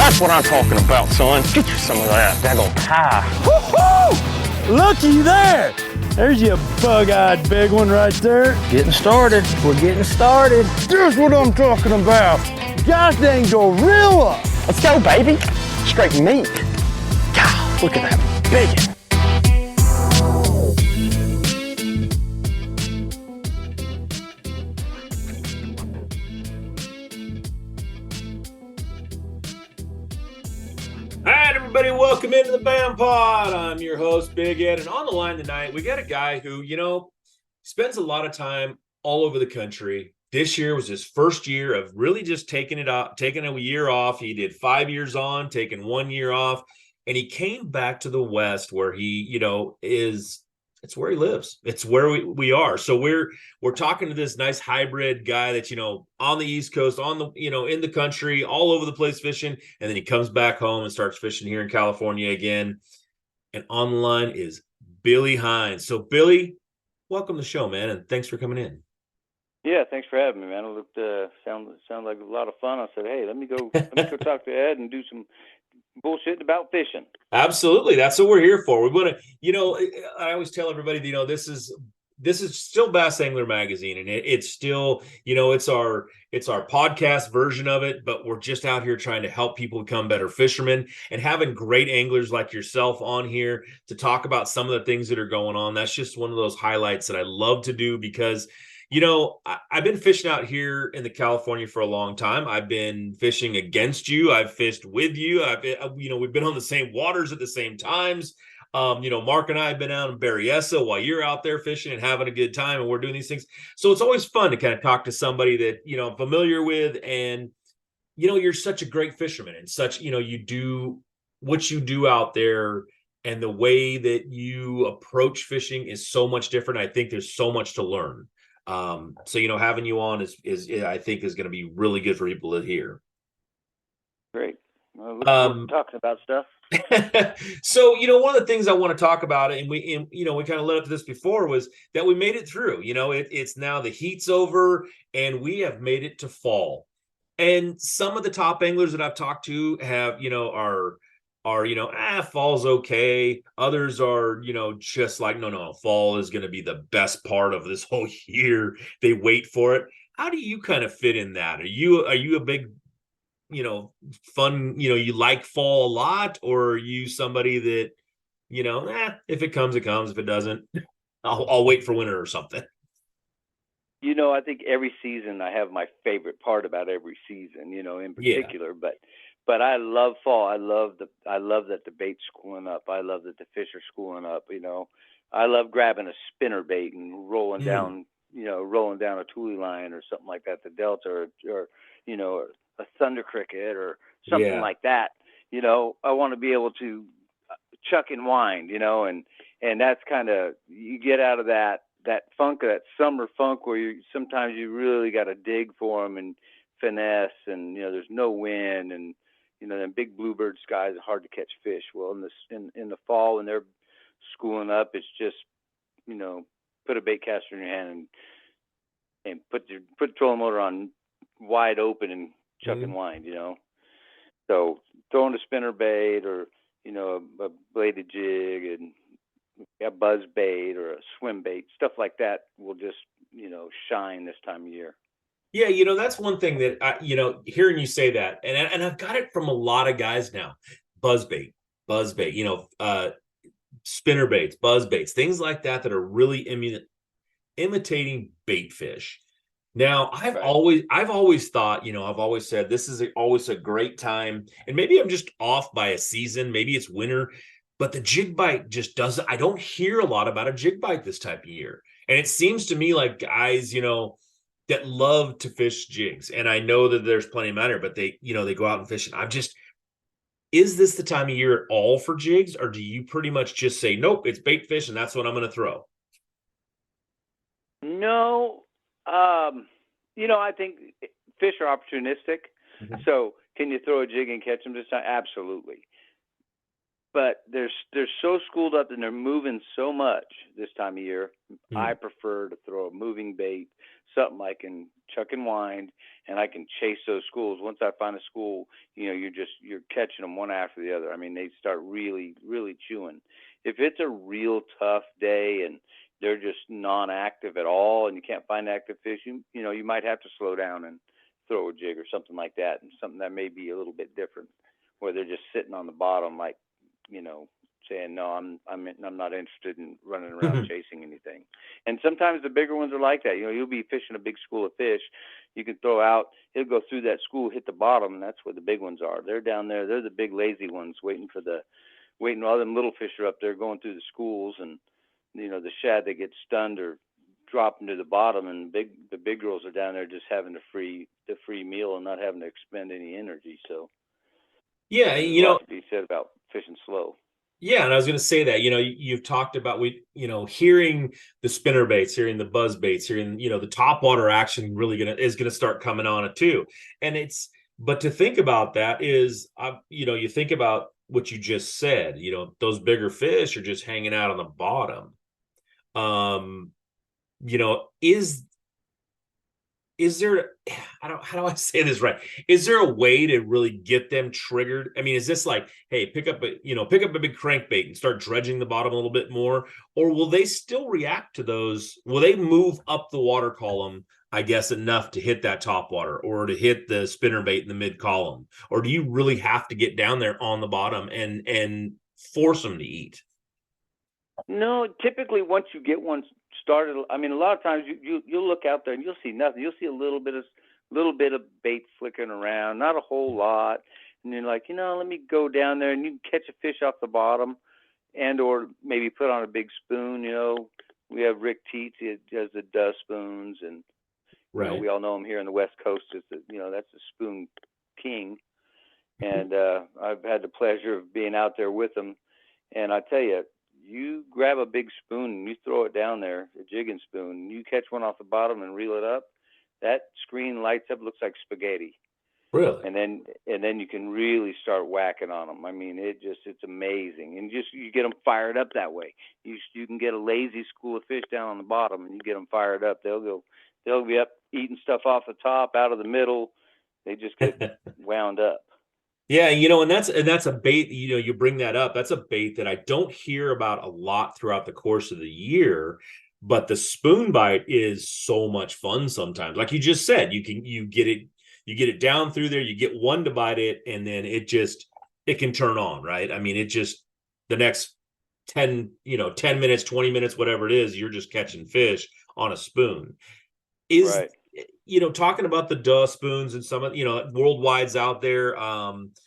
That's what I'm talking about, son. Get you some of that daggone pie. Woo-hoo! Looky there. There's your bug-eyed big one right there. Getting started. We're getting started. Here's what I'm talking about. Gosh dang gorilla. Let's go, baby. Straight meat. God, look at that biggin. All right, everybody, welcome into the BAM Pod. I'm your host, Big Ed, and on the line tonight, we got a guy who, spends a lot of time all over the country. This year was his first year of really just taking a year off. He did 5 years on, taking 1 year off, and he came back to the West where he, it's where he lives. It's where we are. So we're talking to this nice hybrid guy that's, on the East Coast, in the country, all over the place fishing. And then he comes back home and starts fishing here in California again. And on the line is Billy Hines. So Billy, welcome to the show, man. And thanks for coming in. Yeah, thanks for having me, man. It looked sound like a lot of fun. I said, hey, let me go talk to Ed and do some bullshitting about fishing. Absolutely. That's what we're here for. We want to, I always tell everybody, this is still Bass Angler Magazine, and it's still, it's our podcast version of it, but we're just out here trying to help people become better fishermen, and having great anglers like yourself on here to talk about some of the things that are going on. That's just one of those highlights that I love to do because I've been fishing out here in the California for a long time. I've been fishing against you. I've fished with you. We've been on the same waters at the same times. Mark and I have been out in Berryessa while you're out there fishing and having a good time, and we're doing these things. So it's always fun to kind of talk to somebody that, I'm familiar with, and, you're such a great fisherman, and such, you do what you do out there, and the way that you approach fishing is so much different. I think there's so much to learn. So having you on is I think is going to be really good for people to hear. Great. Well, look forward to talking about stuff. So one of the things I want to talk about, and we kind of led up to this before, was that we made it through. It's now the heat's over, and we have made it to fall. And some of the top anglers that I've talked to have are fall's okay. Others are, just like, no, fall is going to be the best part of this whole year. They wait for it. How do you kind of fit in that? Are you a big, fun, you like fall a lot, or are you somebody that, if it comes, it comes. If it doesn't, I'll wait for winter or something. I think every season I have my favorite part about every season, in particular, Yeah. But I love fall. I love that the bait's schooling up. I love that the fish are schooling up. I love grabbing a spinner bait and rolling down a tule line or something like that, the Delta or a thunder cricket or something like that. I want to be able to chuck and wind, and that's kind of, you get out of that funk, that summer funk where sometimes you really got to dig for them and finesse, and there's no wind, and them big bluebird skies are hard to catch fish. Well, in the fall when they're schooling up, it's just put a bait caster in your hand and put the trolling motor on wide open and chuck and wind. So throwing a spinner bait or a bladed jig and a buzz bait or a swim bait, stuff like that will just shine this time of year. Yeah, that's one thing that hearing you say that, and I've got it from a lot of guys now. Buzzbait, spinner baits, buzz baits, things like that are really imitating bait fish. Now, I've always thought, I've always said this is always a great time, and maybe I'm just off by a season, maybe it's winter, but the jig bite just doesn't. I don't hear a lot about a jig bite this type of year, and it seems to me like guys, that love to fish jigs. And I know that there's plenty of matter, but they go out and fish. And is this the time of year at all for jigs? Or do you pretty much just say, nope, it's bait fish and that's what I'm going to throw? No. I think fish are opportunistic. Mm-hmm. So can you throw a jig and catch them this time? Absolutely. But they're so schooled up and they're moving so much this time of year. Mm-hmm. I prefer to throw a moving bait, something I can chuck and wind, and I can chase those schools. Once I find a school, you know, you're catching them one after the other. I mean, they start really, really chewing. If it's a real tough day and they're just non-active at all, and you can't find active fish, you know, you might have to slow down and throw a jig or something like that, and something that may be a little bit different, where they're just sitting on the bottom, like, you know, saying, no, I'm not interested in running around chasing anything. And sometimes the bigger ones are like that. You know, you'll be fishing a big school of fish, you can throw out, he'll go through that school, hit the bottom, and that's where the big ones are. They're down there. They're the big lazy ones waiting all them little fish are up there going through the schools, and you know, the shad, they get stunned or drop into the bottom, and the big girls are down there just having the free meal and not having to expend any energy. So Yeah, there's you a know, lot to be said about fishing slow. yeah, and I was going to say that, you know, you've talked about, hearing the spinner baits, hearing the buzz baits, hearing, the top water action really is going to start coming on it too. And but to think about that is, you think about what you just said, those bigger fish are just hanging out on the bottom. You know, is there, how do I say this right? Is there a way to really get them triggered? I mean, is this like, hey, pick up a big crankbait and start dredging the bottom a little bit more? Or will they still react to those? Will they move up the water column, I guess, enough to hit that top water or to hit the spinner bait in the mid column? Or do you really have to get down there on the bottom and force them to eat? No, typically once you get one started, I mean, a lot of times you'll look out there and you'll see nothing. You'll see a little bit of bait flickering around, not a whole lot. And you're like, let me go down there, and you can catch a fish off the bottom, and or maybe put on a big spoon. We have Rick Teets, he does the dust spoons, and right. We all know him here on the West Coast. That's the spoon king. And I've had the pleasure of being out there with him, and I tell you, you grab a big spoon and you throw it down there, a jigging spoon, and you catch one off the bottom and reel it up, that screen lights up, looks like spaghetti. Really? And then you can really start whacking on them. I mean, it's amazing. And you get them fired up that way. You can get a lazy school of fish down on the bottom, and you get them fired up. They'll be up eating stuff off the top, out of the middle. They just get wound up. Yeah, and that's a bait, you bring that up. That's a bait that I don't hear about a lot throughout the course of the year, but the spoon bite is so much fun sometimes. Like you just said, you get it down through there, you get one to bite it, and then it can turn on, right? I mean, the next 10 minutes, 20 minutes, whatever it is, you're just catching fish on a spoon. Right. Talking about the dust spoons and some of, worldwide's out there,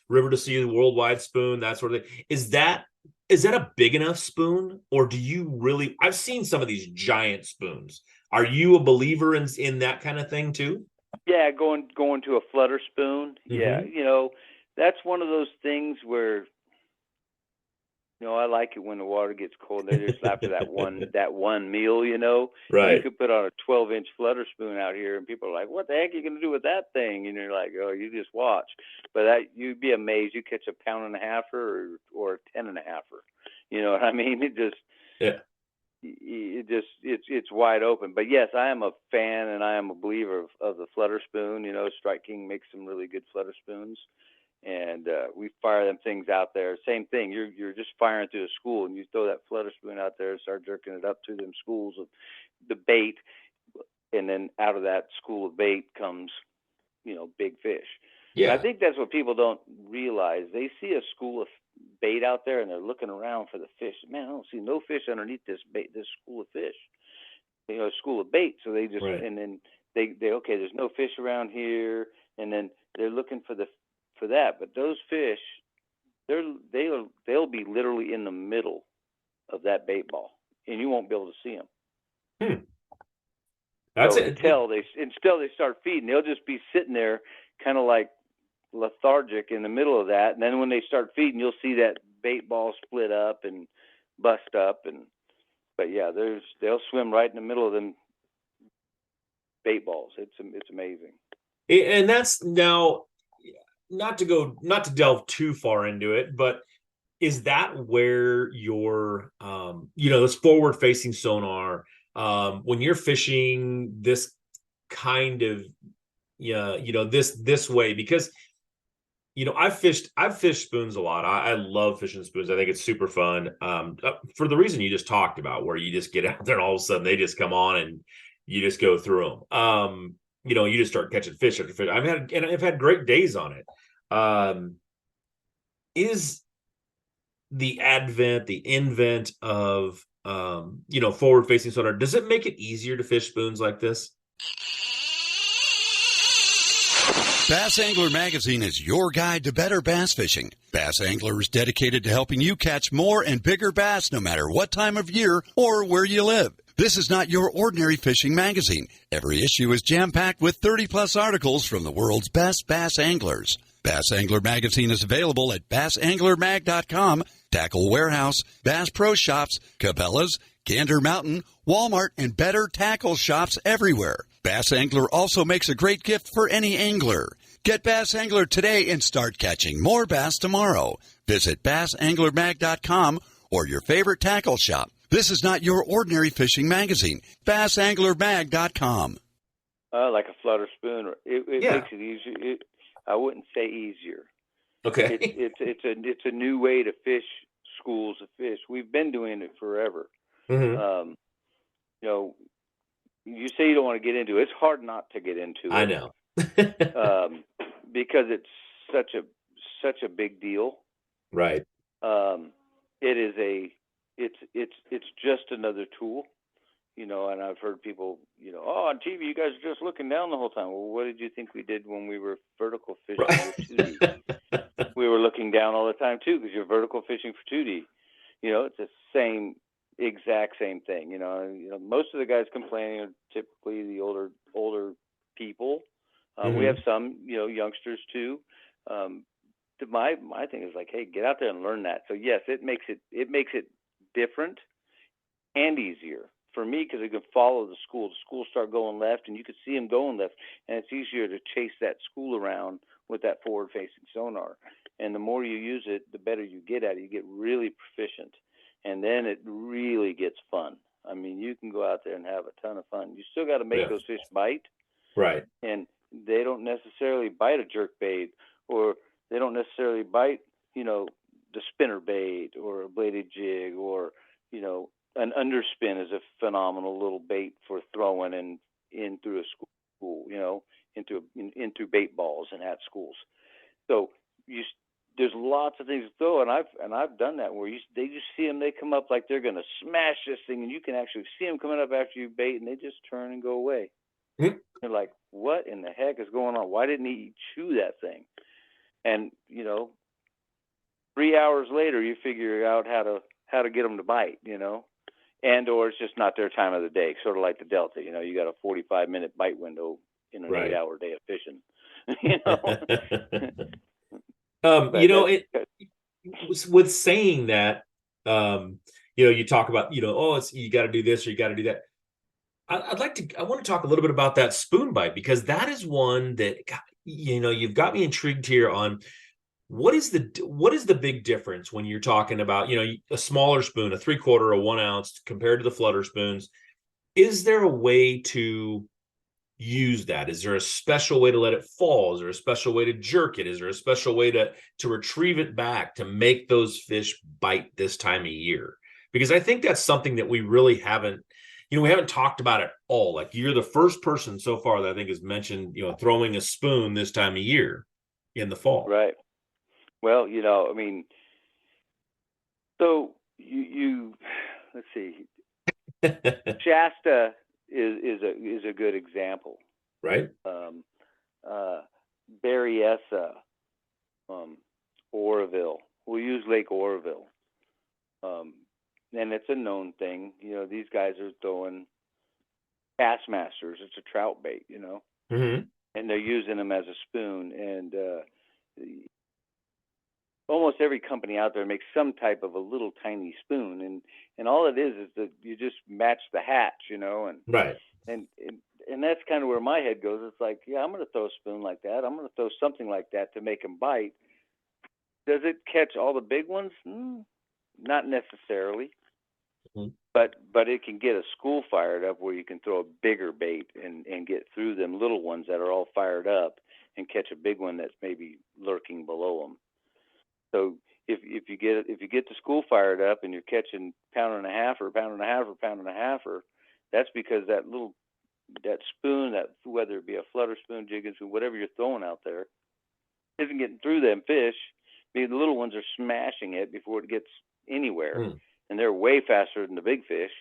River to Sea, the worldwide spoon, that sort of thing. Is that a big enough spoon, or do you really, I've seen some of these giant spoons. Are you a believer in that kind of thing too? Yeah, going to a flutter spoon. Mm-hmm. Yeah, that's one of those things where I like it when the water gets cold. They just after that one meal, Right. You could put on a 12-inch flutter spoon out here, and people are like, "What the heck are you gonna do with that thing?" And you're like, "Oh, you just watch." But you'd be amazed. You catch a 1.5-pounder or a 10.5-pounder. You know what I mean? It's wide open. But yes, I am a fan and I am a believer of the flutter spoon. Strike King makes some really good flutter spoons. And we fire them things out there. Same thing. You're just firing through a school, and you throw that flutter spoon out there and start jerking it up through them schools of the bait, and then out of that school of bait comes, big fish. Yeah. And I think that's what people don't realize. They see a school of bait out there, and they're looking around for the fish. Man, I don't see no fish underneath this school of fish. A school of bait. So they just right. And then they okay, there's no fish around here, and then they're looking for that, but those fish, they'll be literally in the middle of that bait ball, and you won't be able to see them. That's so it. Until they start feeding, they'll just be sitting there, kind of like lethargic in the middle of that, and then when they start feeding, you'll see that bait ball split up and bust up, but yeah, they'll swim right in the middle of them bait balls. It's amazing. And that's now. Not to delve too far into it, but is that where your, this forward facing sonar, when you're fishing this kind of, yeah, this way, because I've fished spoons a lot. I love fishing spoons. I think it's super fun. For the reason you just talked about, where you just get out there and all of a sudden they just come on and you just go through them. You just start catching fish after fish. I've had great days on it. Is the invent of forward facing sonar, does it make it easier to fish spoons like this? Bass Angler Magazine is your guide to better bass fishing. Bass Angler is dedicated to helping you catch more and bigger bass no matter what time of year or where you live. This is not your ordinary fishing magazine. Every issue is jam-packed with 30-plus articles from the world's best bass anglers. Bass Angler Magazine is available at bassanglermag.com, Tackle Warehouse, Bass Pro Shops, Cabela's, Gander Mountain, Walmart, and better tackle shops everywhere. Bass Angler also makes a great gift for any angler. Get Bass Angler today and start catching more bass tomorrow. Visit bassanglermag.com or your favorite tackle shop. This is not your ordinary fishing magazine. bassanglermag.com. Like a flutter spoon, it Yeah. makes it easier. I wouldn't say easier. Okay. It's a new way to fish schools of fish. We've been doing it forever. Mm-hmm. You say you don't want to get into it. It's hard not to get into it. I know. Because it's such a big deal. Right. It's just another tool, and I've heard people, on TV you guys are just looking down the whole time. Well, what did you think we did when we were vertical fishing with 2D? We were looking down all the time too, because you're vertical fishing for 2D. It's the exact same thing. Most of the guys complaining are typically the older people. We have some, youngsters too. My thing is like, hey, get out there and learn that. So yes, it makes it different and easier for me, because I can follow the school. The schools start going left, and you can see them going left, and it's easier to chase that school around with that forward-facing sonar. And the more you use it, the better you get at it. You get really proficient. And then it really gets fun. I mean, you can go out there and have a ton of fun. You still got to make those fish bite. Right. And they don't necessarily bite a jerk bait, or they don't necessarily bite, the spinner bait or a bladed jig, or, an underspin is a phenomenal little bait for throwing in through a school, into bait balls and at schools. So there's lots of things to throw, and I've done that where they just see them, they come up like they're going to smash this thing, and you can actually see them coming up after you bait, and they just turn and go away. Mm-hmm. You're like, what in the heck is going on? Why didn't he chew that thing? And 3 hours later, you figure out how to get them to bite, and or it's just not their time of the day, sort of like the Delta. You got a 45-minute bite window in an 8-hour day of fishing. With saying that, you talk about, you got to do this or you got to do that. I want to talk a little bit about that spoon bite, because that is one that, you've got me intrigued here on what is the big difference when you're talking about, a smaller spoon, a 3/4, a 1 ounce compared to the flutter spoons. Is there a way to use that? Is there a special way to let it fall? Is there a special way to jerk it? Is there a special way to retrieve it back to make those fish bite this time of year? Because I think that's something that we really haven't, we haven't talked about at all. Like, you're the first person so far that I think has mentioned, throwing a spoon this time of year in the fall. Right. Well, so you let's see. Shasta is a good example, right? Berryessa, Oroville. We'll use Lake Oroville, and it's a known thing. These guys are throwing Bassmasters. It's a trout bait, Mm-hmm. and they're using them as a spoon. And almost every company out there makes some type of a little tiny spoon, and all it is that you just match the hatch, and right. And that's kind of where my head goes. It's like, yeah, I'm going to throw a spoon like that. I'm going to throw something like that to make them bite. Does it catch all the big ones? Not necessarily. Mhm. But it can get a school fired up where you can throw a bigger bait and get through them little ones that are all fired up and catch a big one that's maybe lurking below them. So if you get the school fired up and you're catching pound and a half or pound and a half or pound and a half, or that's because that spoon, that whether it be a flutter spoon, jigging spoon, whatever you're throwing out there, isn't getting through them fish. The little ones are smashing it before it gets anywhere, and they're way faster than the big fish.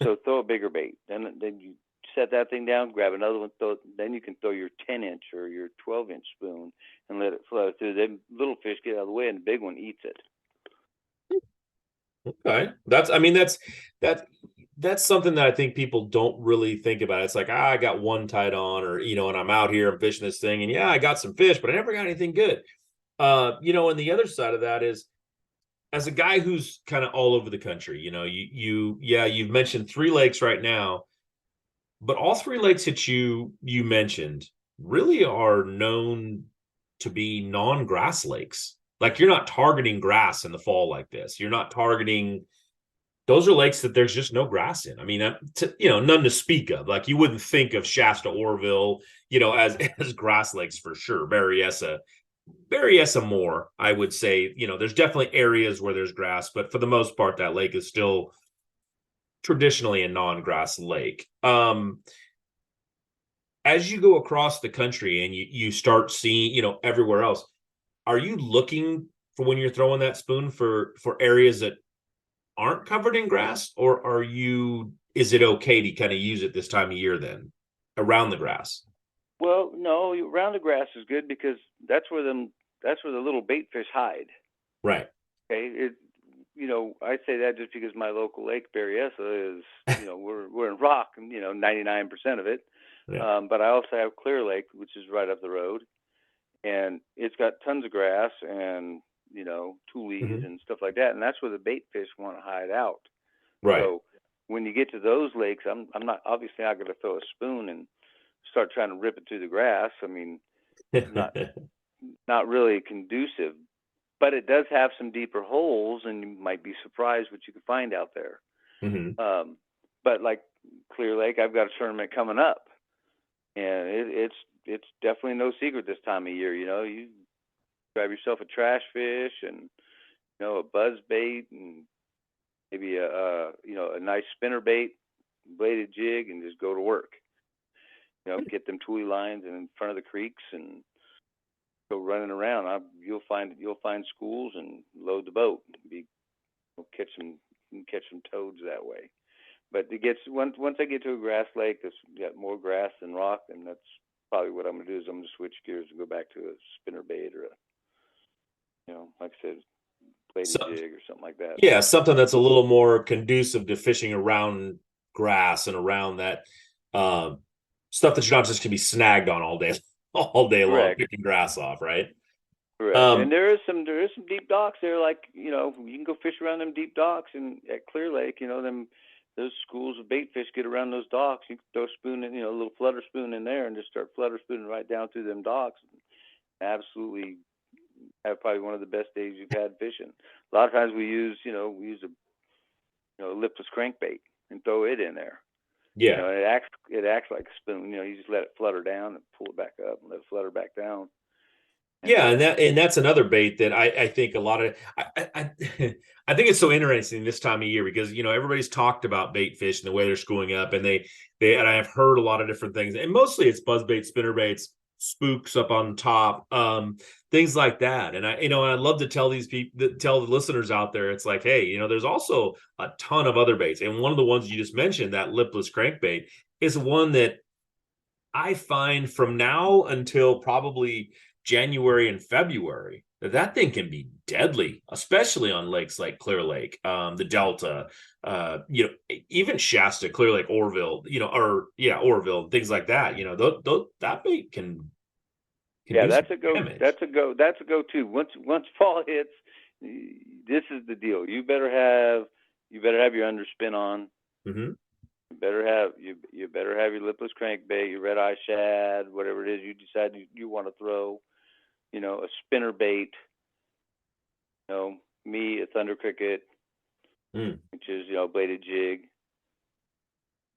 So throw a bigger bait. Then you set that thing down, grab another one. Then you can throw your 10-inch or your 12-inch spoon and let it flow through. Then little fish get out of the way, and the big one eats it. Okay, that's something that I think people don't really think about. It's like, I got one tied on, or and I'm out here, I'm fishing this thing, and yeah, I got some fish, but I never got anything good. And the other side of that is, as a guy who's kind of all over the country, you've mentioned 3 lakes right now, but all 3 lakes that you mentioned really are known to be non-grass lakes. Like, you're not targeting grass in the fall like this. You're not targeting. Those are lakes that there's just no grass in. I mean, none to speak of. Like, you wouldn't think of Shasta, Orville, as grass lakes for sure. Berryessa more, I would say. There's definitely areas where there's grass, but for the most part, that lake is still traditionally a non-grass lake. As you go across the country and you start seeing, everywhere else, are you looking for, when you're throwing that spoon, for areas that aren't covered in grass, or is it okay to kind of use it this time of year then around the grass? Well, no, around the grass is good because that's where the little bait fish hide. Right. Okay. I say that just because my local lake, Berryessa, is, we're in rock, and 99% of it. Yeah. But I also have Clear Lake, which is right up the road, and it's got tons of grass and tules and stuff like that, and that's where the bait fish want to hide out. Right. So when you get to those lakes, I'm not obviously not going to throw a spoon and start trying to rip it through the grass. I mean, not really conducive, but it does have some deeper holes, and you might be surprised what you can find out there. But like Clear Lake, I've got a tournament coming up, and it's definitely no secret this time of year. You grab yourself a trash fish and a buzz bait and maybe a nice spinner bait, bladed jig, and just go to work. Get them tule lines in front of the creeks and go running around. You'll find schools and load the boat. Catch some toads that way. But once I get to a grass lake that's got more grass than rock, then that's probably what I'm going to do. Is I'm going to switch gears and go back to a spinner bait or like I said, bladed jig or something like that. Yeah, something that's a little more conducive to fishing around grass and around that stuff that you're not just going to be snagged on all day long, picking grass off, right? Correct. And there is some deep docks there. Like you can go fish around them deep docks, and at Clear Lake, those schools of bait fish get around those docks. You can throw a spoon in, a little flutter spoon in there, and just start flutter spooning right down through them docks. Absolutely, have probably one of the best days you've had fishing. A lot of times we use a lipless crankbait and throw it in there. Yeah, it acts like a spoon. You just let it flutter down and pull it back up and let it flutter back down. Yeah, and that's another bait that I think a lot of I think it's so interesting this time of year, because everybody's talked about bait fish and the way they're schooling up, and they and I've heard a lot of different things, and mostly it's buzz bait, spinner baits, spooks up on top, things like that. And and I'd love to tell tell the listeners out there, it's like, hey, there's also a ton of other baits, and one of the ones you just mentioned, that lipless crankbait, is one that I find from now until probably January and February, that thing can be deadly, especially on lakes like Clear Lake, the Delta, even Shasta, Clear Lake, Orville, Orville, things like that. That bait can that's a go. Damage. That's a go too. Once fall hits, this is the deal. You better have your underspin on. Mm-hmm. You better have your lipless crankbait, your red eye shad, whatever it is you decide you want to throw. A spinner bait. Me, a thunder cricket, which is, bladed jig.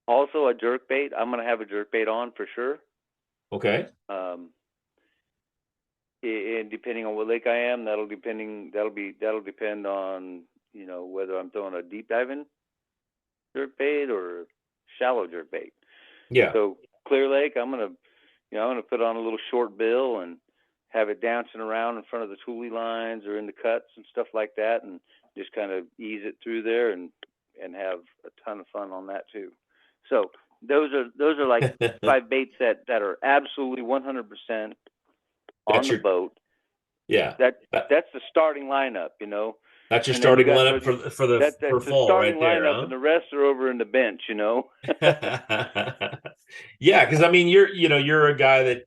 Also a jerk bait. I'm going to have a jerk bait on for sure. Okay. And depending on what lake I am, that'll depend on, whether I'm throwing a deep diving jerk bait or shallow jerk bait. Yeah. So clear lake, I'm gonna put on a little short bill and have it dancing around in front of the tule lines or in the cuts and stuff like that, and just kind of ease it through there and have a ton of fun on that too. So those are like 5 baits that are absolutely 100% on the boat. Yeah. That's the starting lineup, That's your and starting lineup for fall starting right there, lineup, huh? and the rest are over in the bench, Yeah, because I mean, you're a guy that.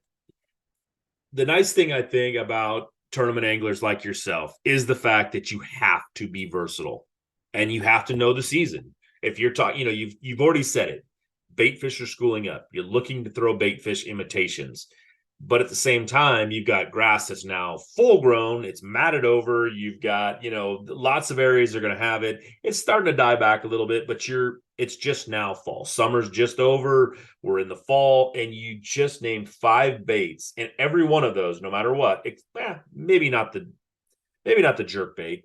The nice thing I think about tournament anglers like yourself is the fact that you have to be versatile, and you have to know the season. If you're talking, you've already said it. Bait fish are schooling up. You're looking to throw bait fish imitations. But at the same time, you've got grass that's now full grown. It's matted over. You've got, lots of areas are going to have it. It's starting to die back a little bit, but it's just now fall. Summer's just over. We're in the fall, and you just named 5 baits, and every one of those, no matter what, maybe not the jerk bait,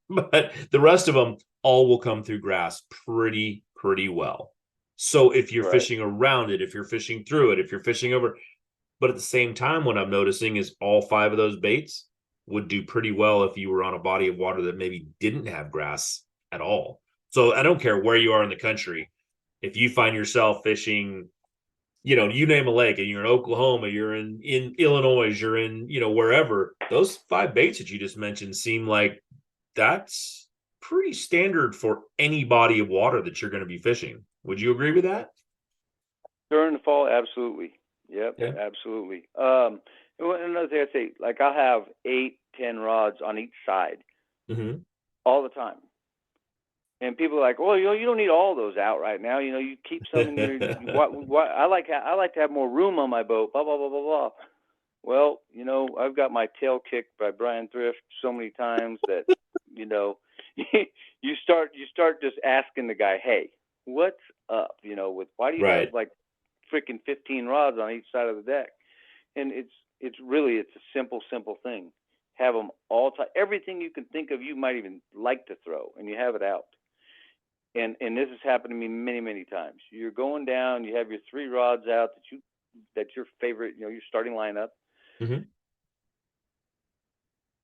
but the rest of them all will come through grass pretty well. So if you're fishing around it, if you're fishing through it, if you're fishing over. But at the same time, what I'm noticing is all 5 of those baits would do pretty well if you were on a body of water that maybe didn't have grass at all. So I don't care where you are in the country. If you find yourself fishing, you name a lake, and you're in Oklahoma, you're in Illinois, you're in, wherever, those 5 baits that you just mentioned seem like that's pretty standard for any body of water that you're going to be fishing. Would you agree with that? During the fall, absolutely. Yep, yeah. Absolutely. Another thing I'd say, like I'll have 8-10 rods on each side all the time. And people are like, well, you don't need all those out right now. You keep some in your. I like to have more room on my boat. Blah blah blah blah blah. Well, I've got my tail kicked by Brian Thrift so many times that you start just asking the guy, hey, what's up? With why do you have like freaking 15 rods on each side of the deck? And it's a simple thing. Have them all time. Everything you can think of, you might even like to throw, and you have it out. And this has happened to me many times. You're going down, you have your 3 rods out that's your favorite, your starting lineup. And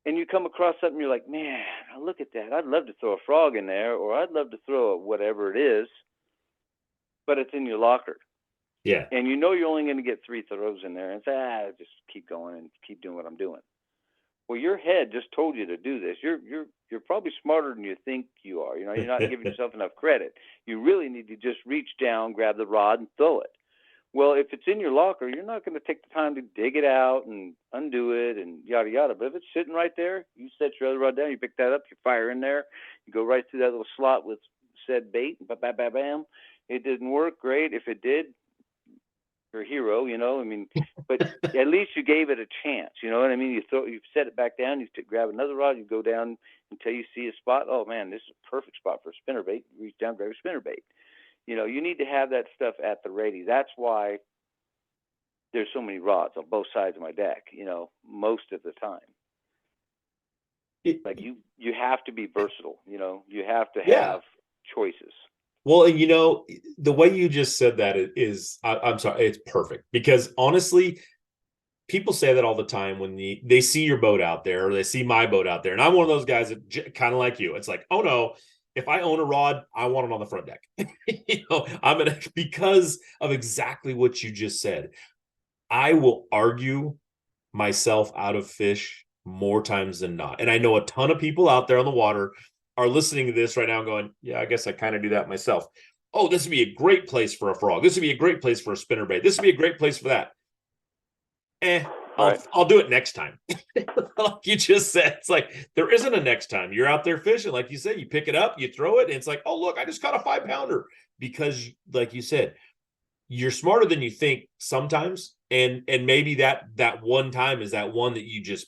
you come across something, you're like, man, look at that. I'd love to throw a frog in there, or I'd love to throw whatever it is, but it's in your locker. Yeah. And you're only going to get 3 throws in there, and say, just keep going and keep doing what I'm doing. Well, your head just told you to do this. You're probably smarter than you think you are. You're not giving yourself enough credit. You really need to just reach down, grab the rod, and throw it. Well, if it's in your locker, you're not going to take the time to dig it out and undo it and yada yada. But if it's sitting right there, you set your other rod down, you pick that up, you fire in there, you go right through that little slot with said bait, and bam, bam, bam. It didn't work, great. If it did, you're a hero, but at least you gave it a chance, you know what I mean? You set it back down, you grab another rod, you go down until you see a spot. Oh man, this is a perfect spot for a spinnerbait. You reach down, grab a spinnerbait. You need to have that stuff at the ready. That's why there's so many rods on both sides of my deck, most of the time. Like you have to be versatile, you have to have choices. Well, and the way you just said that is, I'm sorry, it's perfect, because honestly, people say that all the time when they see your boat out there, or they see my boat out there. And I'm one of those guys that kind of like you. It's like, oh no, if I own a rod, I want it on the front deck. Because of exactly what you just said. I will argue myself out of fish more times than not. And I know a ton of people out there on the water are listening to this right now going, yeah, I guess I kind of do that myself. Oh, this would be a great place for a frog. This would be a great place for a spinnerbait. This would be a great place for that. I'll do it next time. Like you just said, it's like there isn't a next time. You're out there fishing, like you said, you pick it up, you throw it, and it's like, oh look, I just caught a 5-pounder. Because, like you said, you're smarter than you think sometimes, and maybe that one time is that one that you just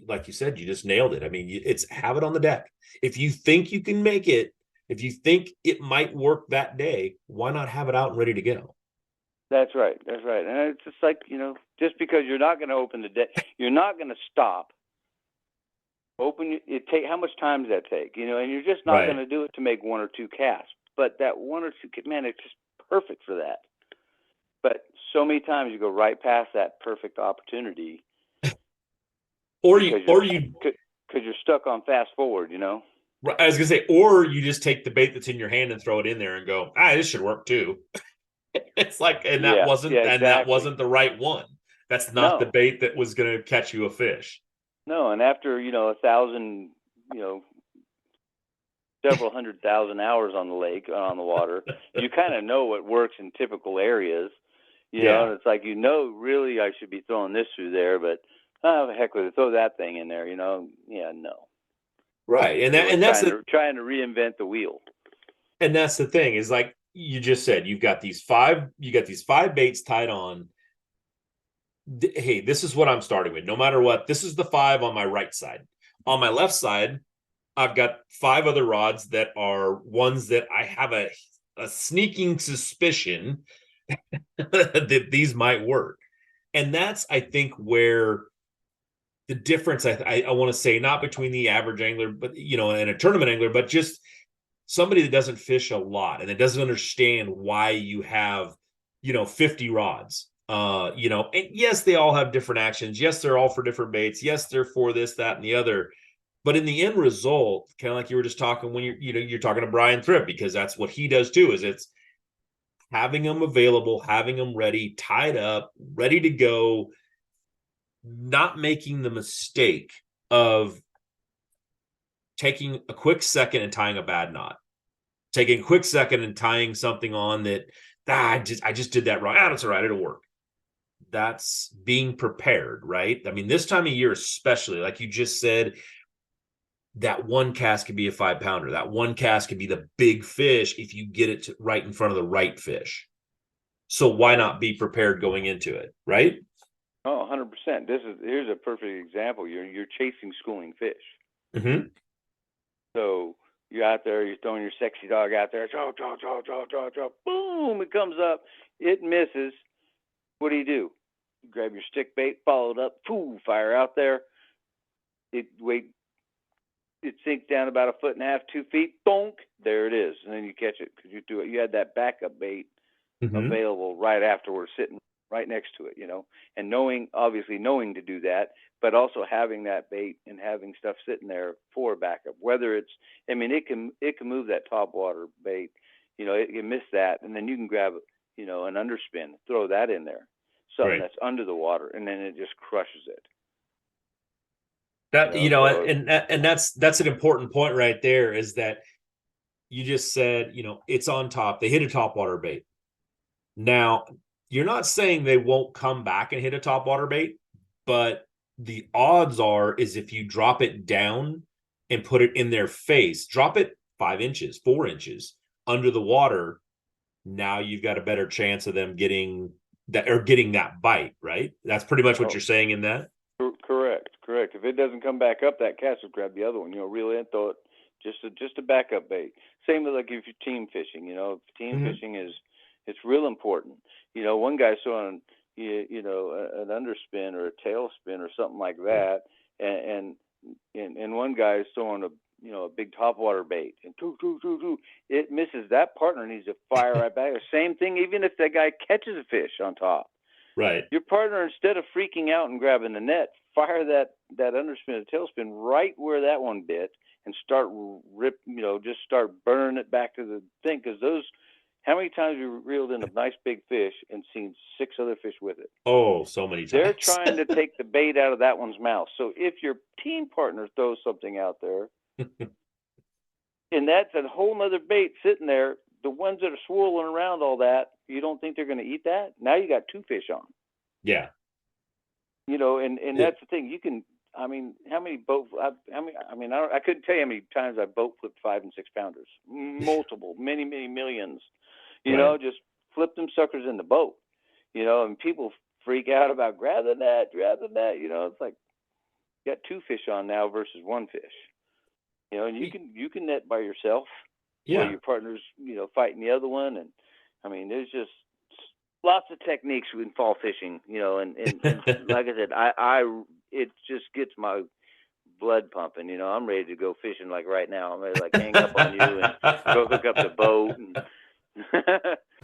like you said, you just nailed it. I mean, it's have it on the deck. If you think you can make it, if you think it might work that day, why not have it out and ready to go? That's right. That's right. And it's just like, just because you're not going to open the deck, you're not going to stop. Open it. How much time does that take? And you're just not going to do it to make one or two casts. But that one or two, man, it's just perfect for that. But so many times you go right past that perfect opportunity, because you're stuck on fast forward. I was gonna say, or you just take the bait that's in your hand and throw it in there and go, this should work too. It's like, and that wasn't the right one. That's not the bait that was going to catch you a fish. No, and after 1,000, several 100,000 hours on the lake, on the water, you kind of know what works in typical areas. And it's like, really I should be throwing this through there, but heck with it, throw that thing in there. No. Right, and that's trying to reinvent the wheel. And that's the thing, is like you just said, you got these five baits tied on. Hey, this is what I'm starting with. No matter what, this is the 5 on my right side. On my left side, I've got 5 other rods that are ones that I have a sneaking suspicion that these might work. And that's, I think, where the difference, I want to say, not between the average angler, but and a tournament angler, but just somebody that doesn't fish a lot and that doesn't understand why you have 50 rods. And yes, they all have different actions. Yes, they're all for different baits. Yes, they're for this, that, and the other. But in the end result, kind of like you were just talking when you're talking to Brian Thripp, because that's what he does too, is it's having them available, having them ready, tied up, ready to go, not making the mistake of taking a quick second and tying a bad knot, taking a quick second and tying something on that, I just did that wrong. That's all right, it'll work. That's being prepared, right? I mean, this time of year, especially, like you just said, that one cast could be a 5-pounder. That one cast could be the big fish if you get it right in front of the right fish. So why not be prepared going into it, right? Oh, 100%. Here's a perfect example. You're chasing schooling fish. Mm-hmm. So you're out there, you're throwing your sexy dog out there, boom, it comes up, it misses. What do? You grab your stick bait, follow it up, fire out there. It sinks down about 1.5 feet, 2 feet, bonk, there it is, and then you catch it because you had that backup bait available right afterwards, sitting right next to it, and knowing to do that, but also having that bait and having stuff sitting there for backup. Whether it's, it can move that top water bait, it can miss that, and then you can grab, an underspin, throw that in there, something that's under the water, and then it just crushes it. That and that's an important point right there, is that you just said, it's on top. They hit a top water bait. Now, you're not saying they won't come back and hit a top water bait, but the odds are is if you drop it down and put it in their face, drop it 5 inches, 4 inches under the water, now you've got a better chance of them getting that bite, right? That's pretty much what you're saying in that. Correct. If it doesn't come back up, that cast will grab the other one. Reel in, throw it, just a backup bait. Same with like if you're team fishing. Team fishing it's real important. One guy's throwing an underspin or a tailspin or something like that, and one guy's throwing a big topwater bait, and it misses. That partner needs to fire right back. Same thing, even if that guy catches a fish on top. Right. Your partner, instead of freaking out and grabbing the net, fire that underspin or tailspin right where that one bit, and start just start burning it back to the thing. Because how many times have you reeled in a nice big fish and seen 6 other fish with it? Oh, so many times. They're trying to take the bait out of that one's mouth. So if your team partner throws something out there, and that's a whole nother bait sitting there, the ones that are swirling around all that, you don't think they're going to eat that? Now you got 2 fish on. Yeah. And that's the thing. You can, how many boat, I couldn't tell you how many times I boat flipped 5 and 6 pounders. Multiple, many, many millions. Just flip them suckers in the boat. And people freak out about grabbing that. It's like, got 2 fish on now versus 1 fish. You know, and you can net by yourself, while your partner's, you know, fighting the other one. And I mean, there's just lots of techniques in fall fishing, you know, and like I said, it just gets my blood pumping. You know, I'm ready to go fishing like right now. I'm ready to like hang up on you and go hook up the boat. And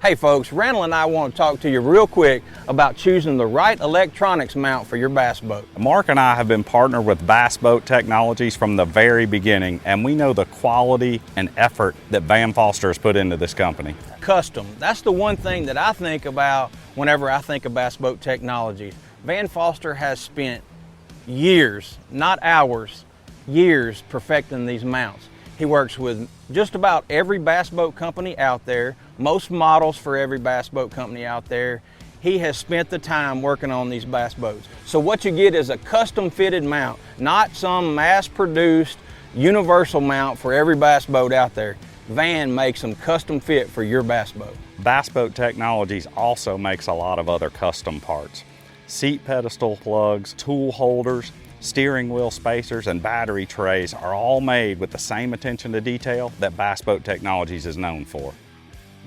Hey folks, Randall and I want to talk to you real quick about choosing the right electronics mount for your bass boat. Mark and I have been partnered with Bass Boat Technologies from the very beginning, and we know the quality and effort that Van Foster has put into this company. Custom, that's the one thing that I think about whenever I think of Bass Boat Technologies. Van Foster has spent years, not hours, years perfecting these mounts. He works with just about every bass boat company out there, most models for every bass boat company out there. He has spent the time working on these bass boats. So what you get is a custom fitted mount, not some mass produced universal mount for every bass boat out there. Van makes them custom fit for your bass boat. Bass Boat Technologies also makes a lot of other custom parts. Seat pedestal plugs, tool holders, steering wheel spacers, and battery trays are all made with the same attention to detail that Bass Boat Technologies is known for.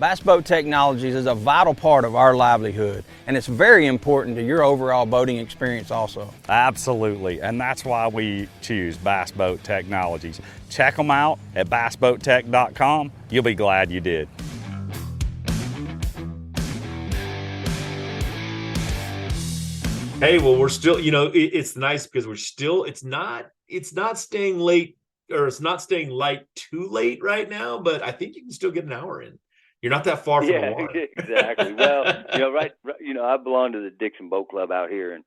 Bass Boat Technologies is a vital part of our livelihood, and it's very important to your overall boating experience also. Absolutely, and that's why we choose Bass Boat Technologies. Check them out at bassboattech.com. You'll be glad you did. Hey, well, we're still, you know, it's nice because it's not staying late, or it's not staying light too late right now, but I think you can still get an hour in. You're not that far from the water. Exactly. Well, you know, right, you know, I belong to the Dixon Boat Club out here, and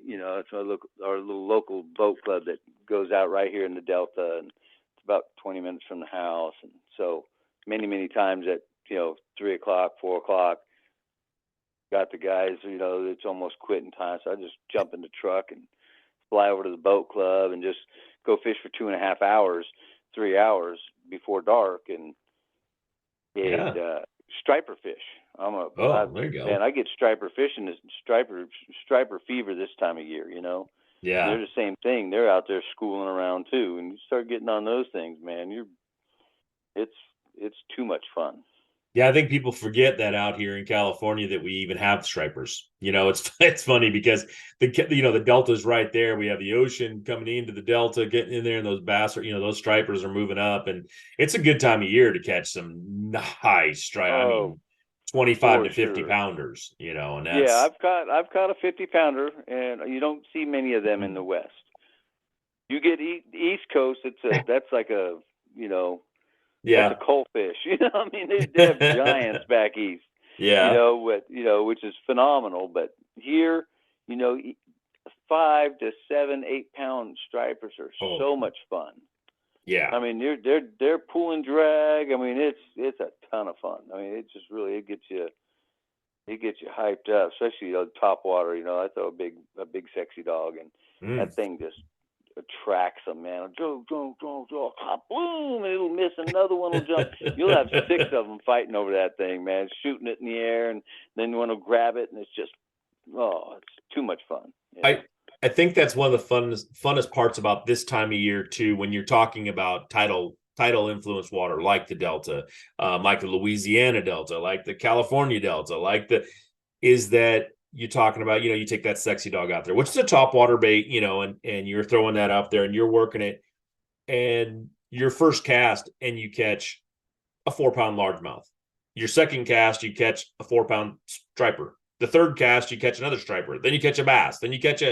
you know, it's our little local boat club that goes out right here in the Delta, and it's about 20 minutes from the house. And so many times at, you know, 3 o'clock, 4 o'clock, got the guys, you know, it's almost quitting time, so I just jump in the truck and fly over to the boat club and just go fish for 2.5 hours, 3 hours before dark, and striper fish. There you go. Man, I get striper fishing, striper fever this time of year, you know. Yeah. They're the same thing. They're out there schooling around too, and you start getting on those things, man, it's too much fun. Yeah, I think people forget that out here in California that we even have stripers. You know, it's funny because the Delta's right there. We have the ocean coming into the Delta, getting in there, and those bass are, you know, those stripers are moving up, and it's a good time of year to catch some nice stripe. I mean, 25 to 50 pounders. You know, and that's I've caught a 50-pounder, and you don't see many of them in the West. You get East Coast, that's like a, you know. Yeah, that's a coal fish. You know, I mean, they have giants back east. Yeah, you know, which is phenomenal. But here, you know, 5 to 7, 8 pound stripers are so much fun. Yeah, I mean, they're pull and drag. I mean, it's a ton of fun. I mean, it gets you hyped up, especially, you know, top water. You know, I throw a big sexy dog, and that thing just attracts them, man. Go, boom, it'll miss, another one will jump. You'll have 6 of them fighting over that thing, man, shooting it in the air, and then you want to grab it, and it's just, it's too much fun. Yeah. I think that's one of the funnest parts about this time of year too, when you're talking about tidal influence water, like the Delta, like the Louisiana Delta, like the California Delta, is that you're talking about, you know, you take that sexy dog out there, which is a top water bait, you know, and you're throwing that out there and you're working it, and your first cast and you catch a 4-pound largemouth. Your second cast, you catch a 4-pound striper. The third cast, you catch another striper. Then you catch a bass. Then you catch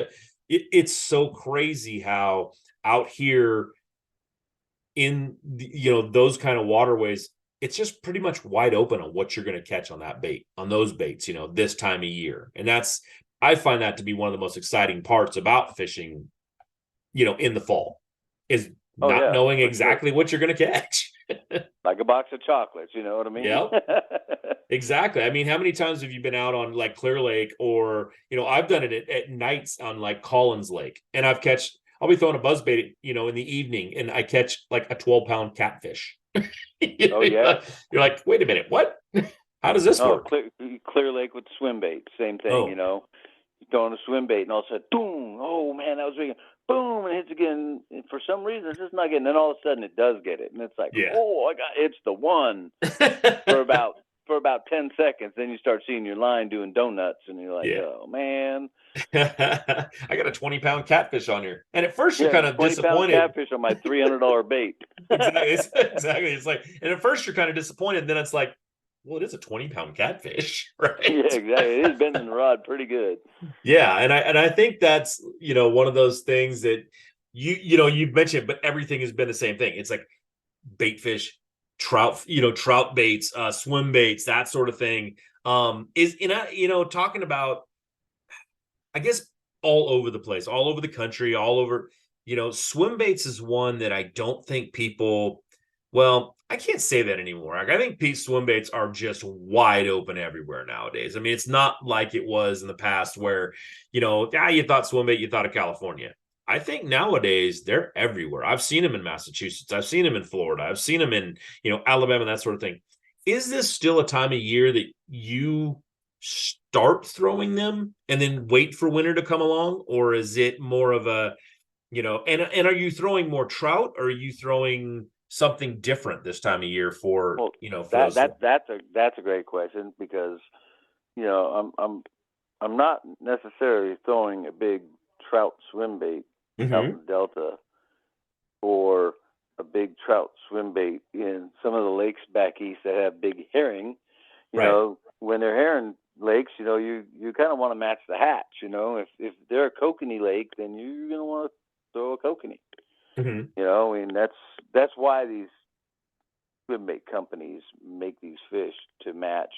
it's so crazy how out here in you know, those kind of waterways, it's just pretty much wide open on what you're going to catch on those baits, you know, this time of year. And I find that to be one of the most exciting parts about fishing, you know, in the fall, is not knowing exactly what you're going to catch. Like a box of chocolates, you know what I mean? Yeah, exactly. I mean, how many times have you been out on like Clear Lake, or, you know, I've done it at nights on like Collins Lake, and I'll be throwing a buzzbait, you know, in the evening, and I catch like a 12-pound catfish. You're like, wait a minute, what? How does this work? Clear Lake with swim bait, same thing. You know, you throwing a swim bait, and all of a sudden, boom! Oh man, that was big. Boom, and it hits again. And for some reason, it's just not getting. Then all of a sudden, it does get it, and it's like, Yeah. oh, it's the one for about 10 seconds. Then you start seeing your line doing donuts, and you're like, Yeah. oh man. I got a 20-pound catfish on here, and at first you're Yeah, kind of 20-pound disappointed. catfish on my $300 bait. Exactly. It's like, and at first you're kind of disappointed, and then it's like, well, it is a 20-pound catfish, right? Yeah, exactly. It is bending the rod pretty good. Yeah, and I think that's, one of those things that you've mentioned, but everything has been the same thing. It's like bait fish, trout, trout baits, swim baits, that sort of thing. Talking about, I guess, all over the place, all over the country, all over, swim baits is one that I don't think people, well, I can't say that anymore. Like, I think swim baits are just wide open everywhere nowadays. I mean, it's not like it was in the past where, you thought swim bait, you thought of California. I think nowadays they're everywhere. I've seen them in Massachusetts. I've seen them in Florida. I've seen them in, Alabama, that sort of thing. Is this still a time of year that you start throwing them and then wait for winter to come along? Or is it more of a, and are you throwing more trout, or are you throwing something different this time of year for, for that's a great question, because, I'm not necessarily throwing a big trout swim bait out in the Delta, or a big trout swim bait in some of the lakes back east that have big herring. When they're herring lakes, you kind of want to match the hatch. If they're a kokanee lake, then you're going to want to throw a kokanee. That's why these swim bait companies make these fish to match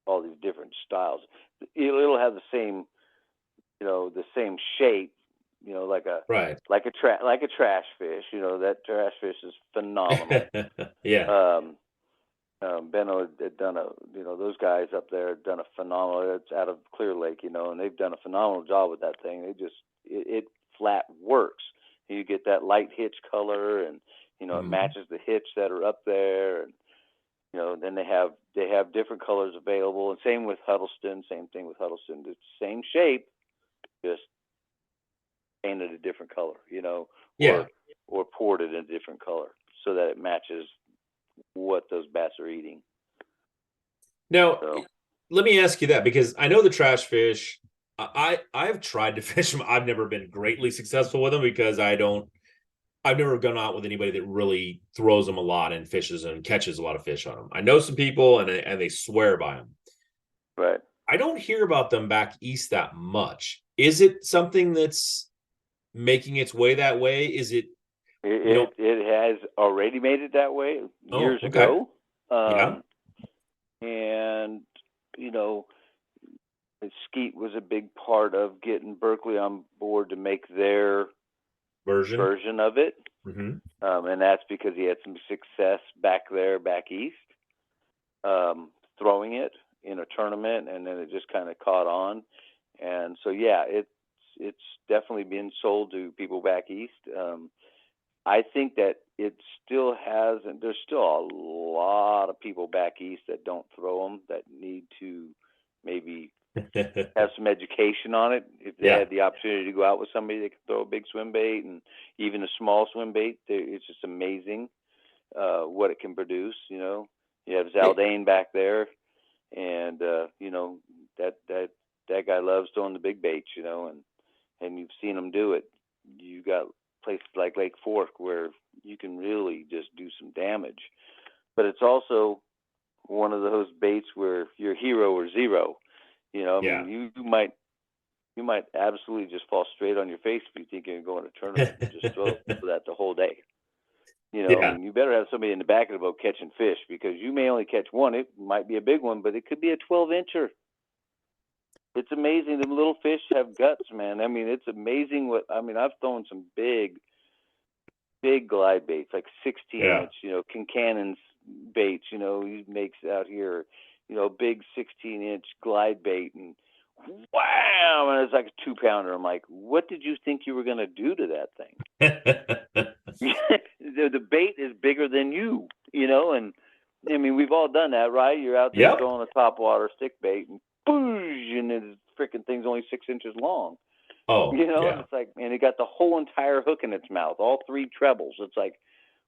all these different styles. It'll have the same shape, like a trash fish. That trash fish is phenomenal. Yeah. Benno had done those guys up there had done a phenomenal. It's out of Clear Lake, and they've done a phenomenal job with that thing. It flat works. You get that light hitch color, and it matches the hitch that are up there, and then they have different colors available. And same with Huddleston. Same thing with Huddleston. It's the same shape, just painted a different color, or poured it in a different color so that it matches what those bass are eating. Now, let me ask you that, because I know the trash fish, I've tried to fish them. I've never been greatly successful with them, because I've never gone out with anybody that really throws them a lot and fishes and catches a lot of fish on them. I know some people, and they swear by them. Right. I don't hear about them back east that much. Is it something that's making its way that way? Is it? It has already made it that way years ago. And, Skeet was a big part of getting Berkeley on board to make their version of it. And that's because he had some success back east, throwing it in a tournament, and then it just kind of caught on. And so, yeah, it's definitely been sold to people back east. I think that it still has, and there's still a lot of people back east that don't throw them, that need to maybe have some education on it. If they had the opportunity to go out with somebody that can throw a big swim bait, and even a small swim bait, it's just amazing what it can produce. You have Zaldane back there, and that guy loves throwing the big baits, and you've seen him do it. You got places like Lake Fork where you can really just do some damage, but it's also one of those baits where you're hero or zero. I mean, you might absolutely just fall straight on your face if you think you're going to a tournament and just throw that the whole day. I mean, you better have somebody in the back of the boat catching fish, because you may only catch one. It might be a big one, but it could be a 12-incher. It's amazing. The little fish have guts, man. I mean, it's amazing I've thrown some big glide baits, like 16-inch, Kincannon's baits, he makes out here, big 16-inch glide bait, and wow, and it's like a 2-pounder. I'm like, what did you think you were going to do to that thing? The bait is bigger than you, and I mean, we've all done that, right? You're out there throwing a topwater stick bait, and boosh, and it's freaking thing's only 6 inches long. Oh, You know, yeah. and it's like, and it got the whole entire hook in its mouth, all 3 trebles. It's like,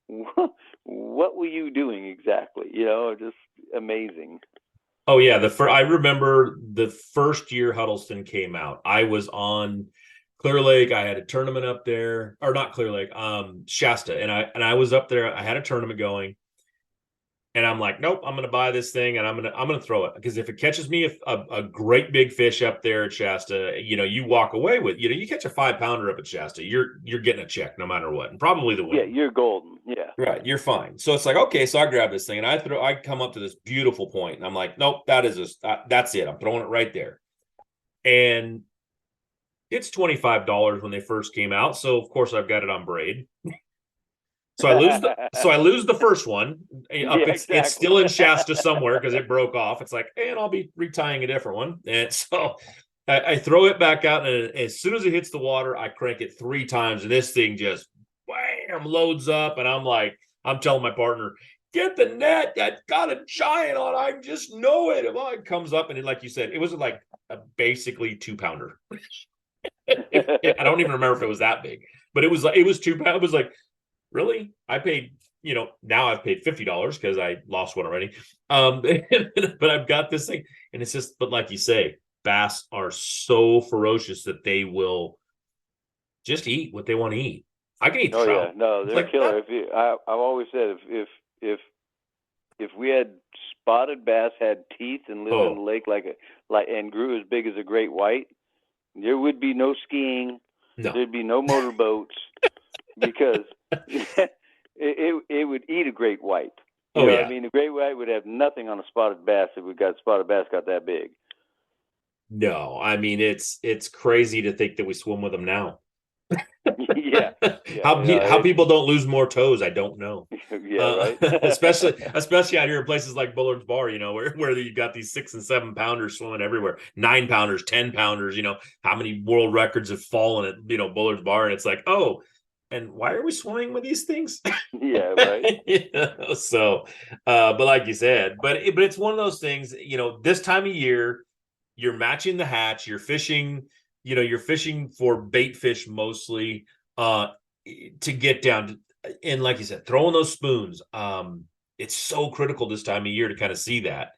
what were you doing exactly? You know, just amazing. Oh yeah, I remember the first year Huddleston came out. I was on Clear Lake. I had a tournament up there, or not Clear Lake, Shasta, and I was up there. I had a tournament going, and I'm like, nope, I'm going to buy this thing, and I'm gonna throw it, because if it catches me a great big fish up there at Shasta, you know, you walk away with, you know, you catch a 5-pounder up at Shasta, you're getting a check no matter what, and probably the win. Yeah, you're golden. Yeah. Right, you're fine. So it's like, okay, so I grab this thing and I come up to this beautiful point, and I'm like, nope, that's it. I'm throwing it right there. And it's $25 when they first came out, so of course I've got it on braid. So I lose the first one. Exactly. It's still in Shasta somewhere because it broke off. It's like, and I'll be retying a different one. And so I throw it back out, and as soon as it hits the water, I crank it 3 times, and this thing just wham loads up. And I'm telling my partner, get the net. I got a giant on. I just know it. Well, it comes up, and like you said, it was like a basically 2-pounder. I don't even remember if it was that big, but it was 2 pounds. It was like, really? I paid, you know, now I've paid $50 because I lost one already. But I've got this thing, and it's just, but like you say, bass are so ferocious that they will just eat what they want to eat. I can eat trout. Yeah, no, they're like killer. I've always said if we had spotted bass had teeth and lived in the lake and grew as big as a great white, there would be no skiing. No. There'd be no motorboats because it would eat a great white. You know what I mean? The great white would have nothing on a spotted bass if spotted bass got that big. No, I mean, it's crazy to think that we swim with them now. Yeah. How people don't lose more toes, I don't know. Yeah, right. especially out here in places like Bullard's Bar, you know, where you got these 6 and 7 pounders swimming everywhere, 9 pounders, 10 pounders. You know, how many world records have fallen at, you know, Bullard's Bar, and it's like, oh, and why are we swimming with these things? Yeah, right. You know, so, but like you said, but it's one of those things. You know, this time of year, you're matching the hatch, you're fishing. You know, you're fishing for bait fish mostly, to get down to, and like you said, throwing those spoons. It's so critical this time of year to kind of see that,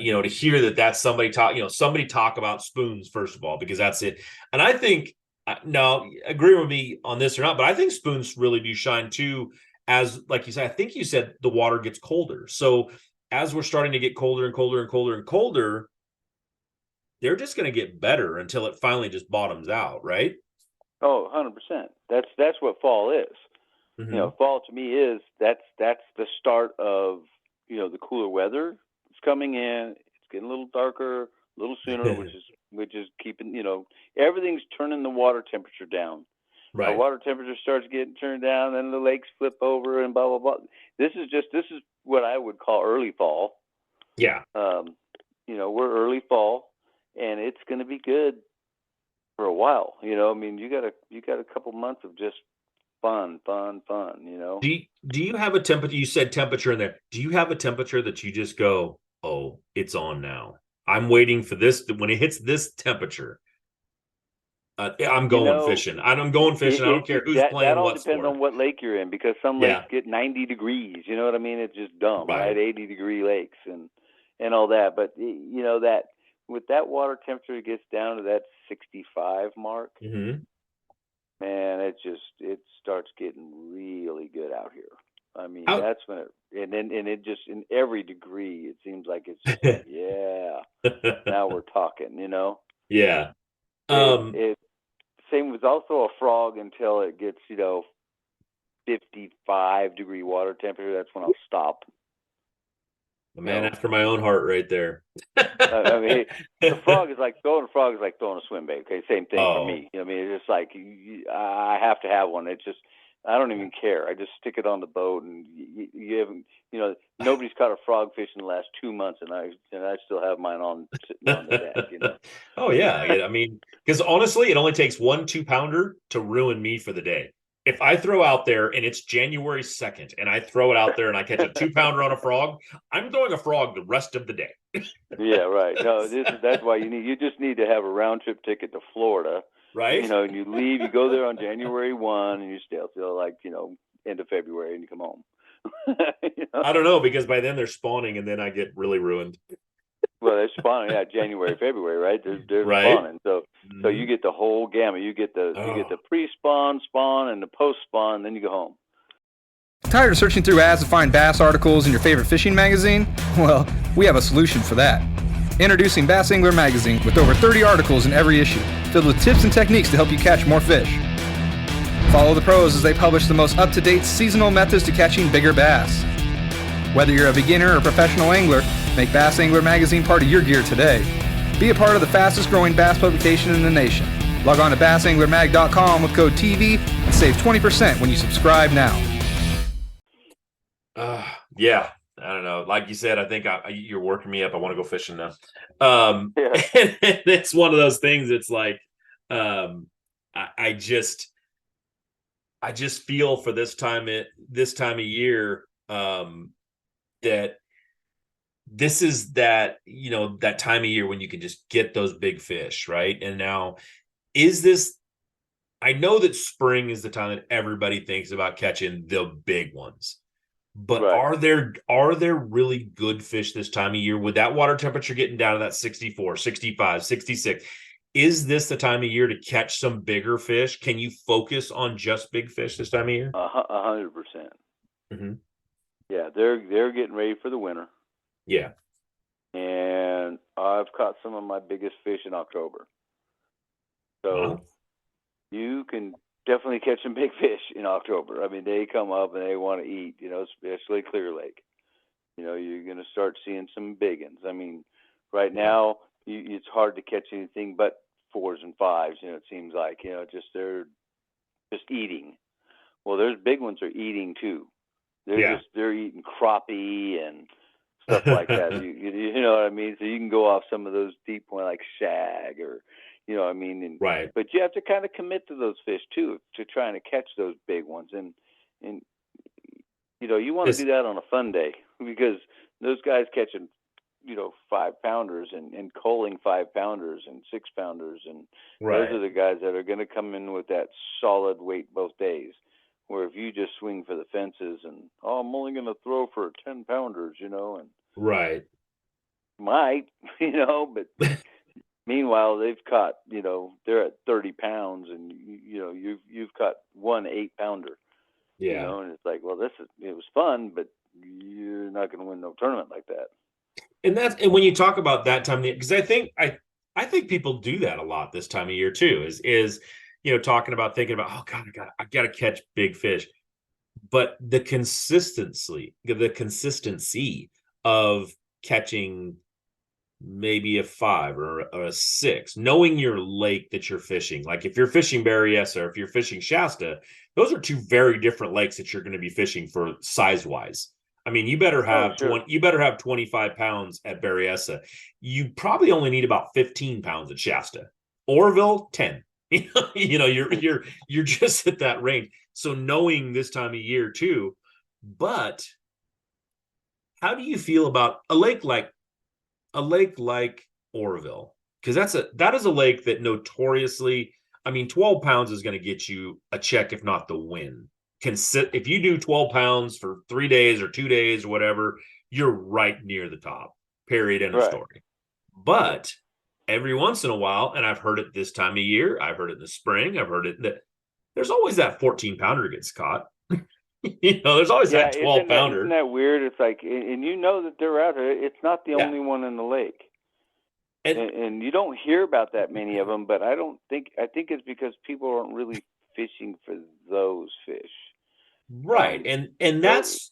you know, to hear that's somebody talk about spoons, first of all, because that's it. And I think, now agree with me on this or not, but I think spoons really do shine too, as like you said, I think you said the water gets colder. So as we're starting to get colder and colder and colder and colder, they're just going to get better until it finally just bottoms out, right? Oh, 100%. That's what fall is. Mm-hmm. You know, fall to me is that's the start of, you know, the cooler weather. It's coming in. It's getting a little darker, a little sooner, which is keeping, you know, everything's turning the water temperature down. Right. The water temperature starts getting turned down, then the lakes flip over, and blah blah blah. This is what I would call early fall. Yeah. You know, we're early fall, and it's going to be good for a while. You know, I mean, you got a couple months of just fun. You know. Do you have a temperature? You said temperature in there. Do you have a temperature that you just go, oh, it's on now? I'm waiting for this. When it hits this temperature, I'm going fishing. I'm going fishing. I don't care who's playing. That all what depends sport. on what lake you're in, because some lakes get 90 degrees. You know what I mean? It's just dumb, right? 80-degree lakes and all that. But you know that with that water temperature, it gets down to that 65 mark. Mm-hmm. Man, it starts getting really good out here. I mean, that's when it just in every degree, it seems like it's just like, yeah. Now we're talking, you know. Yeah. Same with also a frog until it gets, you know, 55-degree water temperature. That's when I'll stop. A man after my own heart, right there. I mean, throwing a frog is like throwing a swim bait. Okay, same thing for me. I mean, it's just like I have to have one. It's just I don't even care. I just stick it on the boat, and you haven't, you know, nobody's caught a frogfish in the last 2 months, and I still have mine sitting on the deck. You know. Oh yeah, I mean, because honestly, it only takes 1 2-pounder to ruin me for the day. if I throw out there and it's January 2nd and I throw it out there and I catch a 2-pounder on a frog, I'm throwing a frog the rest of the day. Yeah, right. No, that's why you just need to have a round trip ticket to Florida. Right. You know, and you leave, you go there on January 1 and you stay till like, end of February and you come home. I don't know, because by then they're spawning and then I get really ruined. Well, they're spawning, January, February, right? They're right. spawning. So you get the whole gamut. You get the pre-spawn, spawn, and the post-spawn, and then you go home. Tired of searching through ads to find bass articles in your favorite fishing magazine? Well, we have a solution for that. Introducing Bass Angler Magazine with over 30 articles in every issue, filled with tips and techniques to help you catch more fish. Follow the pros as they publish the most up-to-date seasonal methods to catching bigger bass. Whether you're a beginner or professional angler, make Bass Angler Magazine part of your gear today. Be a part of the fastest growing bass publication in the nation. Log on to bassanglermag.com with code TV and save 20% when you subscribe now. Yeah, I don't know. Like you said, I think you're working me up. I want to go fishing now. And it's one of those things. It's like, I just feel for this time of year, that this is that time of year when you can just get those big fish, right? And now, I know that spring is the time that everybody thinks about catching the big ones. But right. Are there really good fish this time of year with that water temperature getting down to that 64, 65, 66? Is this the time of year to catch some bigger fish? Can you focus on just big fish this time of year? 100%. Mm-hmm. Yeah, they're getting ready for the winter. Yeah. And I've caught some of my biggest fish in October. So you can definitely catch some big fish in October. I mean, they come up and they want to eat, especially Clear Lake. You're going to start seeing some big ones. I mean, right now, it's hard to catch anything but 4s and 5s, it seems like, they're just eating. Well, there's big ones are eating too. They're eating crappie and stuff like that. You know what I mean? So you can go off some of those deep ones like shag or, you know what I mean? Right. But you have to kind of commit to those fish too, to trying to catch those big ones. And you want to do that on a fun day, because those guys catching, 5-pounders and culling 5-pounders and 6-pounders. And those are the guys that are going to come in with that solid weight both days. Where if you just swing for the fences and, I'm only going to throw for 10-pounders, and right. Might, but meanwhile, they've caught, they're at 30 pounds and, you've caught 1 8-pounder. Yeah. And it's like, well, it was fun, but you're not going to win no tournament like that. And when you talk about that time of year, because I think people do that a lot this time of year too, is thinking about, oh God, I gotta catch big fish. But the consistency of catching maybe a 5 or a 6, knowing your lake that you're fishing. Like if you're fishing Berryessa or if you're fishing Shasta, those are 2 very different lakes that you're going to be fishing for size wise. I mean, you better have 25 pounds at Berryessa. You probably only need about 15 pounds at Shasta. Orville, 10. You're just at that range. So knowing this time of year too, but how do you feel about a lake like Orville? Because that is a lake that notoriously, 12 pounds is going to get you a check, if not the win. If you do 12 pounds for 3 days or 2 days or whatever, you're right near the top. Period. End of story. But every once in a while, and I've heard it this time of year, I've heard it in the spring, I've heard it that there's always that 14-pounder gets caught. There's always that 12-pounder. Isn't that weird? It's like, and that they're out there. It's not the only one in the lake. And you don't hear about that many of them, but I think it's because people aren't really fishing for those fish. Right. And that's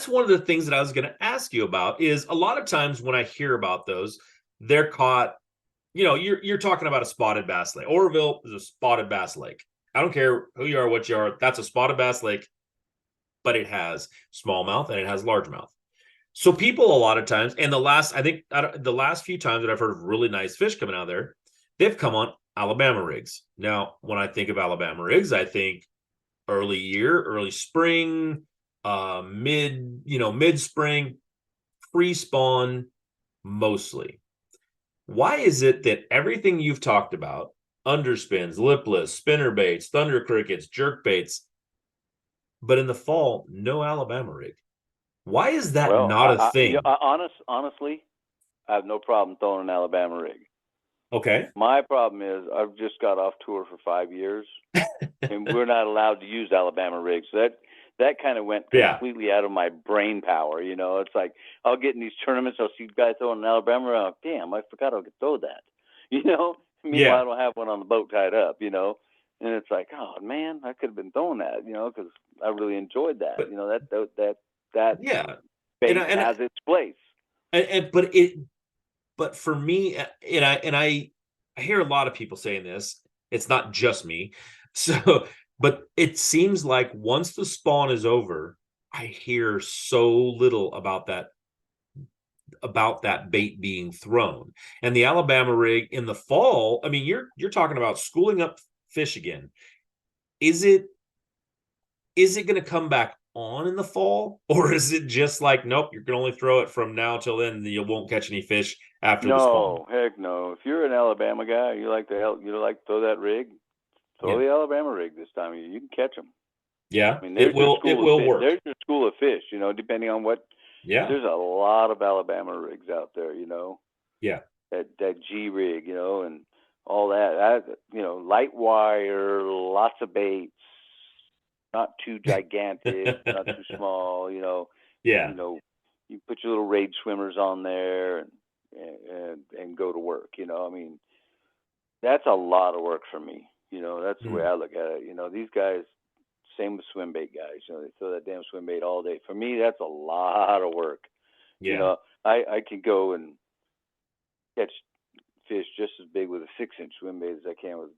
one of the things that I was going to ask you about is a lot of times when I hear about those, they're caught, you're talking about a spotted bass lake. Orville is a spotted bass lake. I don't care who you are, what you are. That's a spotted bass lake, but it has smallmouth and it has largemouth. So people a lot of times, and the last few times that I've heard of really nice fish coming out of there, they've come on Alabama rigs. Now, when I think of Alabama rigs, I think early spring, mid spring, pre-spawn mostly. Why is it that everything you've talked about, underspins, lipless, spinner baits, thunder crickets, jerk baits, but in the fall, no Alabama rig? Why is that Well, not a thing? honestly, I have no problem throwing an Alabama rig. Okay. My problem is I've just got off tour for 5 years, and we're not allowed to use Alabama rigs. So that kind of went completely out of my brain power. It's like I'll get in these tournaments, I'll see guys throwing an Alabama rig. Damn, I forgot I could throw that. Meanwhile, I don't have one on the boat tied up. And it's like, oh man, I could have been throwing that. Because I really enjoyed that. That bait has its place. But for me, and I hear a lot of people saying this. It's not just me. So, but it seems like once the spawn is over, I hear so little about that bait being thrown. And the Alabama rig in the fall, I mean, you're talking about schooling up fish again. Is it going to come back on in the fall, or is it just like, nope, you can only throw it from now till then, and you won't catch any fish after the spawn? No, heck no. If you're an Alabama guy, you like to throw that rig, throw the Alabama rig this time of year. You can catch them. Yeah, I mean, it will work. There's your school of fish, depending on what. Yeah. There's a lot of Alabama rigs out there, Yeah. That G rig, and all that. Light wire, lots of baits, not too gigantic, not too small, Yeah. You put your little raid swimmers on there and go to work, I mean, that's a lot of work for me. That's the way I look at it. These guys, same with swim bait guys, they throw that damn swim bait all day. For me, that's a lot of work. Yeah. I can go and catch fish just as big with a 6-inch swim bait as I can with,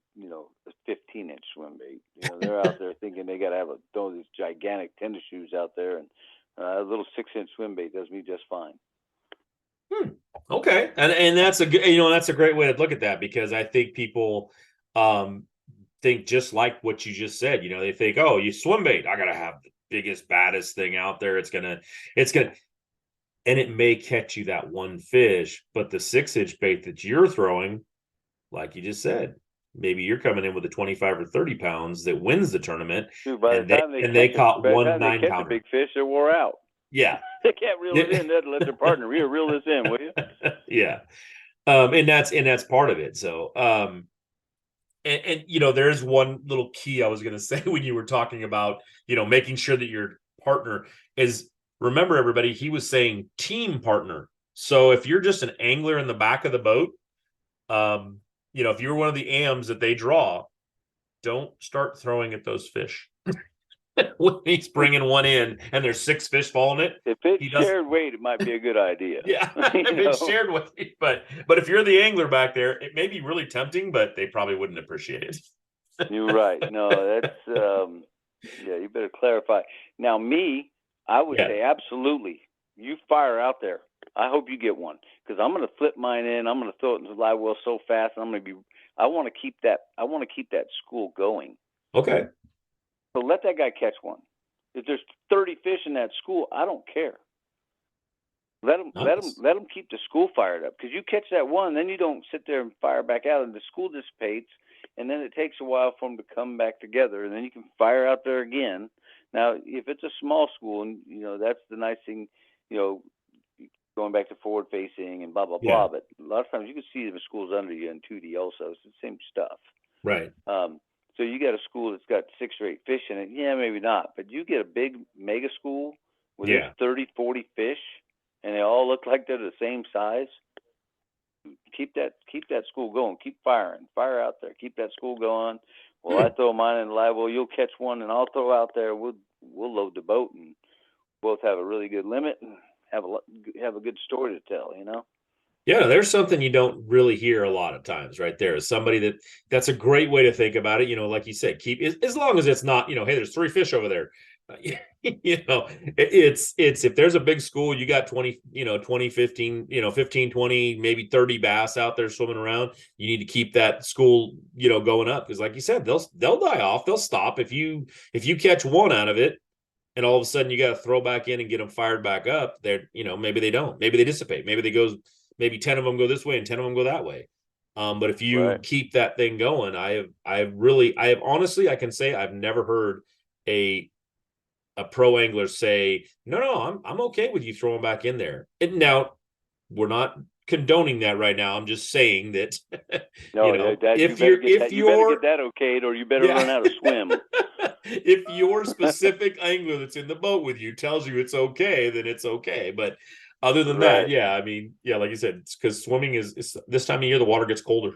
a 15-inch swim bait. They're out there thinking they got to have throw these gigantic tennis shoes out there, and a little 6-inch swim bait does me just fine. Okay. And that's a good, that's a great way to look at that, because I think people think just like what you just said. They think, oh, you swim bait, I gotta have the biggest, baddest thing out there. It's gonna, and it may catch you that one fish, but the 6-inch bait that you're throwing, like you just said, maybe you're coming in with a 25 or 30 pounds that wins the tournament. Dude, by the time they caught one 9-pounder, big fish, they're wore out. Yeah. They can't reel it in. They have to let their partner reel this in, will you? Yeah. And that's part of it. So, and there's one little key I was going to say when you were talking about, making sure that your partner is, remember everybody, he was saying team partner. So if you're just an angler in the back of the boat, if you're one of the AMs that they draw, don't start throwing at those fish. When he's bringing one in and there's 6 fish following it. If it's shared weight, it might be a good idea. Yeah, if it's shared weight. But if you're the angler back there, it may be really tempting, but they probably wouldn't appreciate it. You're right. No, that's you better clarify. Now, I would say absolutely. You fire out there. I hope you get one, because I'm going to flip mine in. I'm going to throw it into the live well so fast. And I want to keep that school going. Okay. So let that guy catch one. If there's 30 fish in that school, I don't care. Let him keep the school fired up, because you catch that one, then you don't sit there and fire back out, and the school dissipates, and then it takes a while for them to come back together, and then you can fire out there again. Now, if it's a small school, and that's the nice thing, going back to forward facing and blah blah blah. But a lot of times you can see the schools under you in 2D also. It's the same stuff. Right. So you got a school that's got 6 or 8 fish in it. Yeah, maybe not. But you get a big mega school with 30, 40 fish, and they all look like they're the same size. Keep that school going. Keep firing. Fire out there. Keep that school going. Well, I throw mine in the live well. You'll catch one, and I'll throw out there. We'll load the boat, and both have a really good limit and have a good story to tell. Yeah, there's something you don't really hear a lot of times, right there. Is somebody that's a great way to think about it. Like you said, keep, as long as it's not, hey, there's 3 fish over there. It's if there's a big school, you got 20, 20, 15, 15, 20, maybe 30 bass out there swimming around. You need to keep that school, going up, because like you said, they'll die off, they'll stop if you catch one out of it, and all of a sudden you got to throw back in and get them fired back up. They're, maybe they don't, maybe they dissipate, maybe 10 of them go this way and 10 of them go that way. But if you keep that thing going, I have honestly, I can say I've never heard a pro angler say, no, I'm okay with you throwing back in there. And now we're not condoning that right now. I'm just saying that, no, Dad, you better get that okayed, or you better learn how to swim. If your specific angler that's in the boat with you tells you it's okay, then it's okay. But other than that, like you said, it's because swimming is this time of year, the water gets colder.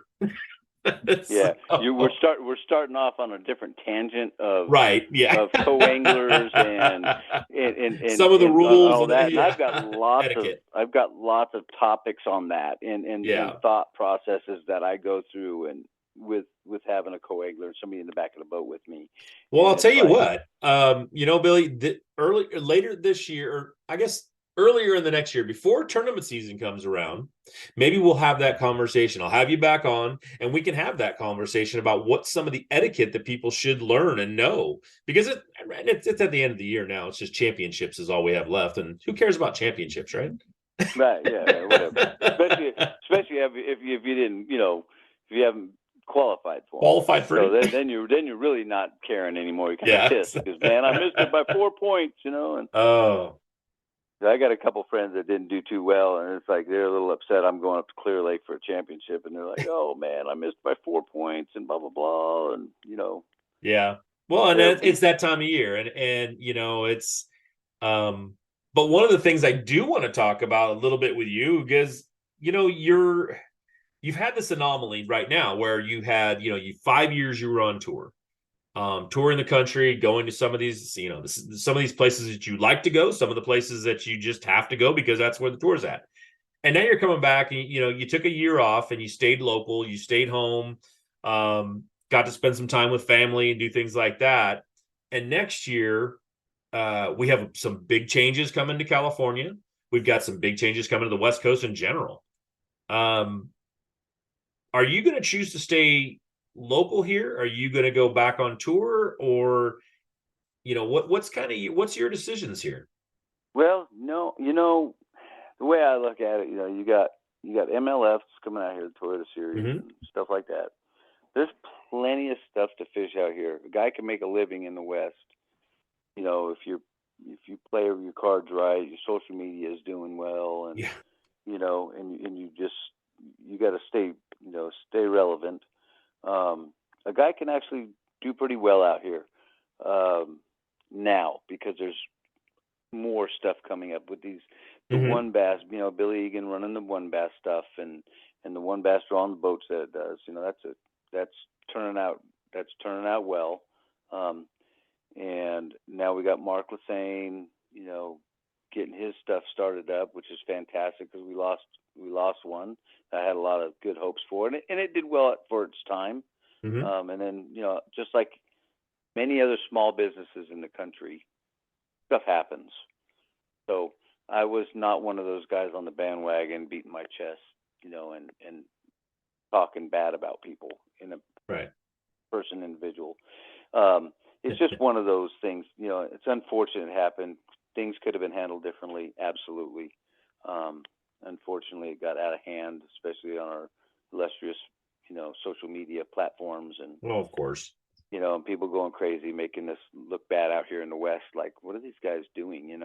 We're starting off on a different tangent of of co-anglers and some of the rules and all that. And I've got lots of topics on that and thought processes that I go through, and with having a co-angler and somebody in the back of the boat with me. Well, I'll tell you what, Billy, later this year, or I guess earlier in the next year, before tournament season comes around, maybe we'll have that conversation. I'll have you back on, and we can have that conversation about what some of the etiquette that people should learn and know, because it's at the end of the year now. It's just championships is all we have left, and who cares about championships, right? Right. Yeah. Whatever. especially if you didn't, if you haven't qualified for them. So then you're really not caring anymore. You're kind of pissed because, man, I missed it by 4 points, And I got a couple friends that didn't do too well, and it's like they're a little upset. I'm going up to Clear Lake for a championship, and they're like, "Oh man, I missed by 4 points," and blah blah blah, and Yeah. Well, and it's that time of year, and it's. But one of the things I do want to talk about a little bit with you, because you've had this anomaly right now where you had 5 years you were on tour. Touring the country, going to some of these, some of these places that you like to go, some of the places that you just have to go because that's where the tour's at. And now you're coming back and, you took a year off and you stayed local, you stayed home, got to spend some time with family and do things like that. And next year, we have some big changes coming to California. We've got some big changes coming to the West Coast in general. Are you going to choose to stay local here? Are you going to go back on tour, or what's your decisions here? Well, no, the way I look at it, you got MLFs coming out here, the Toyota Series and stuff like that. There's plenty of stuff to fish out here. A guy can make a living in the West. If you play your cards right, your social media is doing well, and and you got to stay relevant. A guy can actually do pretty well out here now, because there's more stuff coming up with the one bass. Billy Egan running the one bass stuff, and the one bass drawing the boats that it does. That's turning out well. And now we got Mark Lassane, getting his stuff started up, which is fantastic because we lost one. I had a lot of good hopes for it, and it did well for its time. And then, just like many other small businesses in the country, stuff happens. So I was not one of those guys on the bandwagon beating my chest, and talking bad about people in a individual. It's just one of those things, it's unfortunate it happened. Things could have been handled differently. Absolutely. Unfortunately, it got out of hand, especially on our illustrious, social media platforms. And, well, of course, and people going crazy, making us look bad out here in the West. Like, what are these guys doing, and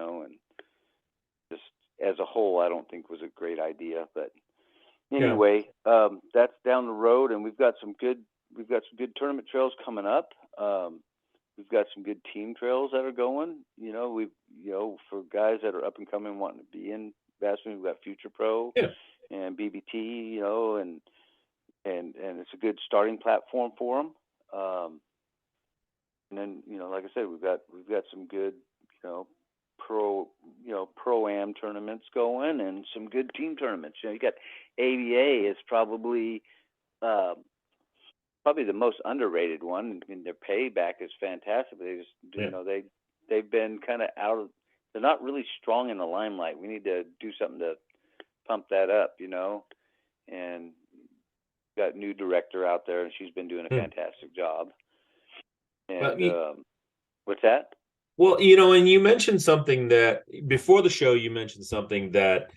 just as a whole, I don't think was a great idea. But anyway, that's down the road, and we've got some good tournament trails coming up. We've got some good team trails that are going. For guys that are up and coming, wanting to be in bassman, we've got Future Pro and BBT, and it's a good starting platform for them. And then, like I said, we've got some good, pro-am tournaments going, and some good team tournaments. You got ABA is probably the most underrated one, and their payback is fantastic. They just, they've been kind of out of. They're not really strong in the limelight. We need to do something to pump that up, And got new director out there, and she's been doing a fantastic job. And what's that? Well, and you mentioned something that before the show, you mentioned something that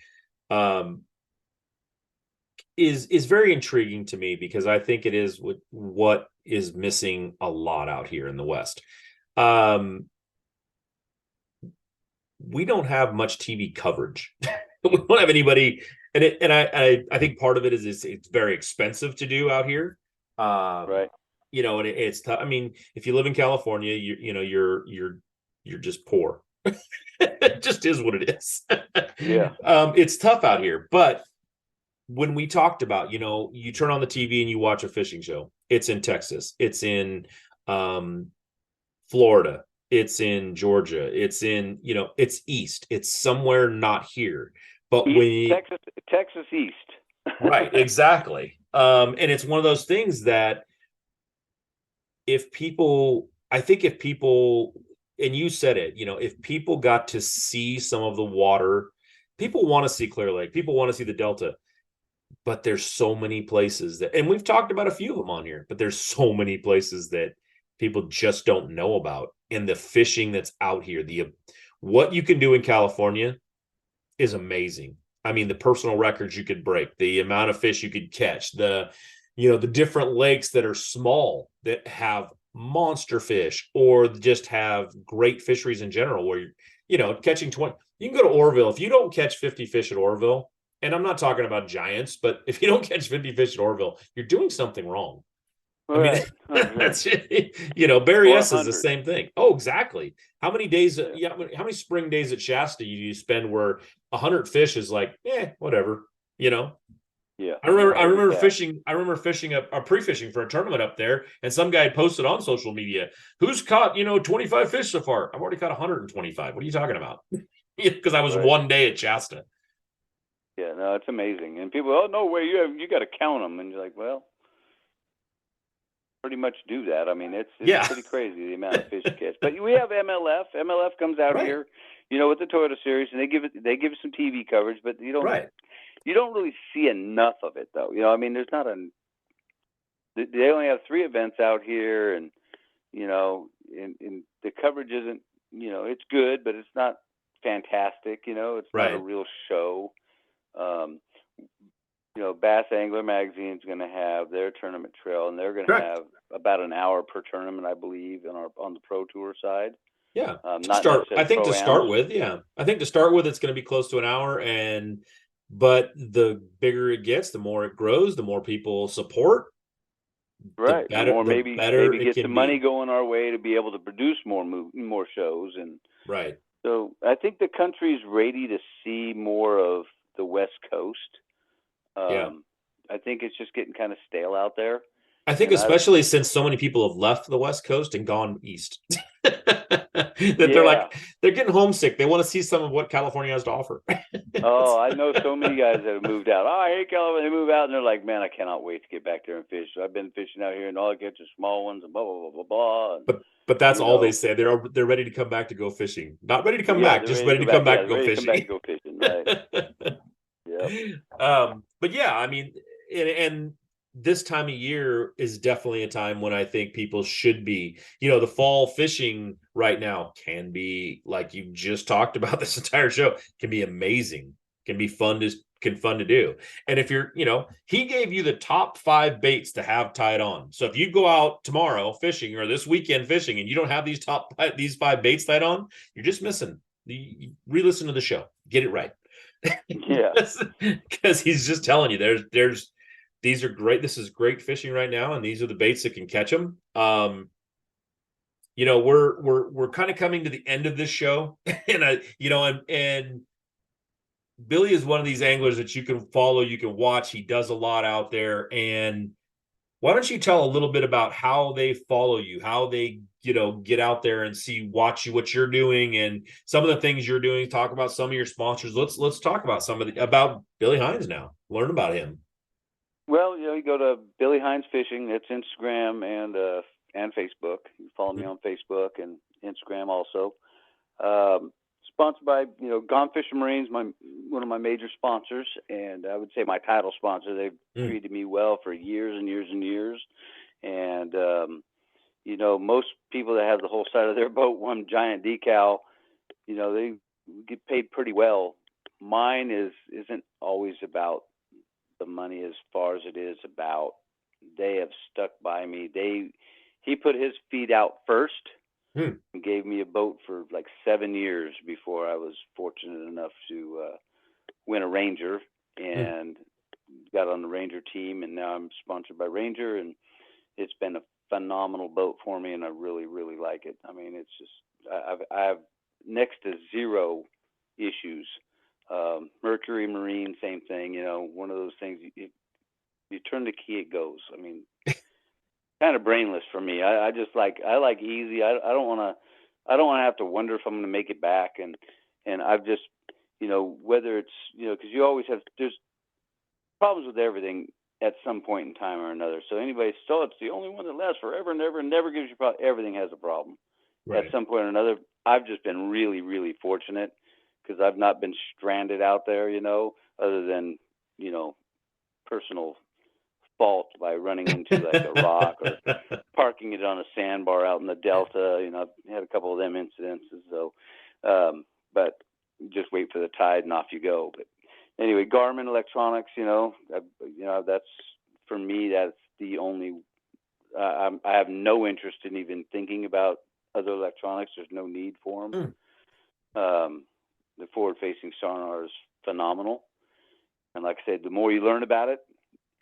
is very intriguing to me, because I think it is what is missing a lot out here in the West. We don't have much TV coverage. We don't have anybody, and I think part of it is it's very expensive to do out here. Right. And it's tough. I mean, if you live in California, you're just poor. It just is what it is. Yeah. It's tough out here. But when we talked about, you turn on the TV and you watch a fishing show, it's in Texas, it's in Florida, it's in Georgia, it's in, it's east, it's somewhere not here. But Texas East. Right, exactly. And it's one of those things that if people, and you said it, if people got to see some of the water, people want to see Clear Lake, people want to see the Delta, but there's so many places that, and we've talked about a few of them on here, but there's so many places that people just don't know about. And the fishing that's out here, what you can do in California is amazing. I mean, the personal records you could break, the amount of fish you could catch, the different lakes that are small that have monster fish, or just have great fisheries in general, where catching 20. You can go to Orville. If you don't catch 50 fish at Orville, and I'm not talking about giants, but if you don't catch 50 fish at Orville, you're doing something wrong. Right. I mean, that's Barry S is the same thing. Oh, exactly. How many days? How many spring days at Shasta you spend where 100 fish is like, whatever. Yeah. I remember fishing. I remember fishing a pre-fishing for a tournament up there, and some guy posted on social media, "Who's caught 25 fish so far?" I've already caught 125. What are you talking about? Because I was one day at Shasta. Yeah, no, it's amazing. And people, oh no way, you got to count them, and you're like, well, pretty much do that. I mean, it's pretty crazy the amount of fish you catch. But we have MLF. MLF comes out here, with the Toyota Series, and they give it some TV coverage, but you don't really see enough of it, though. I mean, there's not they only have 3 events out here, and and the coverage isn't, it's good, but it's not fantastic. It's not a real show. Bass Angler Magazine is going to have their tournament trail, and they're going to have about an hour per tournament, I believe, on the Pro Tour side. Yeah. I think to start with, it's going to be close to an hour, but the bigger it gets, the more it grows, the more people support. Right. The better, maybe get some money going our way to be able to produce more shows, and right. So I think the country's ready to see more of the West Coast. I think it's just getting kind of stale out there. I think especially since so many people have left the West Coast and gone east. They're getting homesick. They want to see some of what California has to offer. Oh, I know so many guys that have moved out. Oh, I hate California. They move out and they're like, man, I cannot wait to get back there and fish. So I've been fishing out here, and all I get are small ones and blah blah blah blah blah. But that's all they say. They're ready to come back to go fishing. Not ready to come back, just ready to come back to go fishing. Come back to go fishing, right? Yeah. But yeah, I mean, and this time of year is definitely a time when I think people should be, the fall fishing right now can be, like you just talked about this entire show, can be amazing, can be fun to do. And if you're, he gave you the top 5 baits to have tied on. So if you go out tomorrow fishing or this weekend fishing and you don't have these 5 baits tied on, you're just missing. Re-listen to the show, get it right. Yeah. Because he's just telling you these are great. This is great fishing right now, and these are the baits that can catch them. We're kind of coming to the end of this show, and Billy is one of these anglers that you can follow, you can watch. He does a lot out there. And why don't you tell a little bit about how they follow you, how they, get out there and watch you, what you're doing, and some of the things you're doing. Talk about some of your sponsors. Let's talk about about Billy Hines now. Learn about him. Well, you go to Billy Hines Fishing. It's Instagram and Facebook. You follow me on Facebook and Instagram also. Sponsored by, Gone Fishing Marines, one of my major sponsors, and I would say my title sponsor. They've treated me well for years and years and years. And, most people that have the whole side of their boat one giant decal, they get paid pretty well. Mine isn't always about the money as far as it is about they have stuck by me. He put his feet out first and gave me a boat for like 7 years before I was fortunate enough to win a Ranger and got on the Ranger team, and now I'm sponsored by Ranger, and it's been a phenomenal boat for me, and I really, really like it. I mean, it's just I have next to zero issues. Mercury Marine, same thing. One of those things. You turn the key, it goes. I mean, kind of brainless for me. I like easy. I don't want to have to wonder if I'm going to make it back. And I've just, whether it's, because you always there's problems with everything at some point in time or another. So anybody, it's the only one that lasts forever and ever and never gives you a problem. Everything has a problem at some point or another. I've just been really, really fortunate because I've not been stranded out there, other than, personal fault by running into like a rock or parking it on a sandbar out in the Delta. I've had a couple of them incidences. So, but just wait for the tide and off you go. But anyway, Garmin electronics, that's for me, that's the only, I have no interest in even thinking about other electronics. There's no need for them. The forward-facing sonar is phenomenal. And like I said, the more you learn about it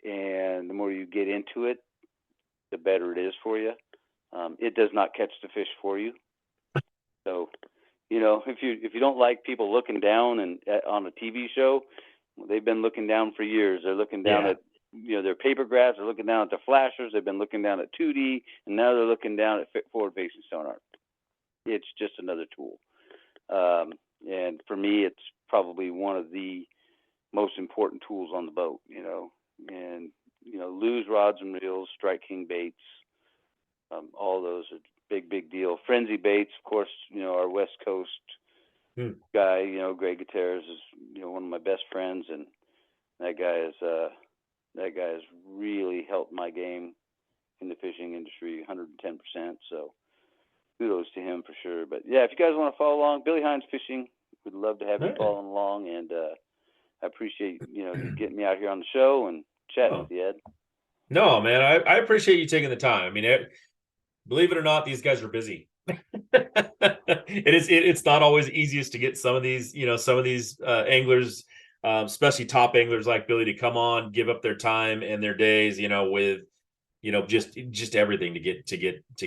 and the more you get into it, the better it is for you. It does not catch the fish for you. So, if you don't like people looking down and on a TV show, they've been looking down for years. They're looking down at, their paper graphs. They're looking down at the flashers. They've been looking down at 2D, and now they're looking down at forward-facing sonar. It's just another tool. And for me, it's probably one of the most important tools on the boat, and, lose rods and reels, Strike King baits, all those are big deal. Frenzy baits, of course, our West Coast guy, Greg Gutierrez is, one of my best friends, and that guy has really helped my game in the fishing industry 110%. So kudos to him for sure. But yeah, if you guys want to follow along, Billy Hines Fishing, we'd love to have you following along, and I appreciate you getting me out here on the show and chatting with you, Ed. No, man, I appreciate you taking the time. I mean, believe it or not, these guys are busy. It's not always easiest to get some of these anglers, especially top anglers like Billy, to come on, give up their time and their days, with just everything to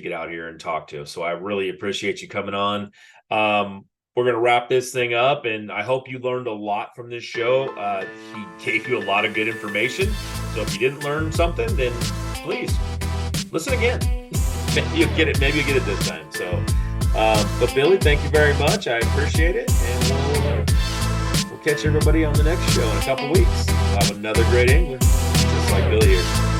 get out here and talk to. So I really appreciate you coming on. We're going to wrap this thing up, and I hope you learned a lot from this show. He gave you a lot of good information. So if you didn't learn something, then please listen again. Maybe you'll get it this time. So, but Billy, thank you very much. I appreciate it. And we'll catch everybody on the next show in a couple weeks. We'll have another great angler, just like Billy here.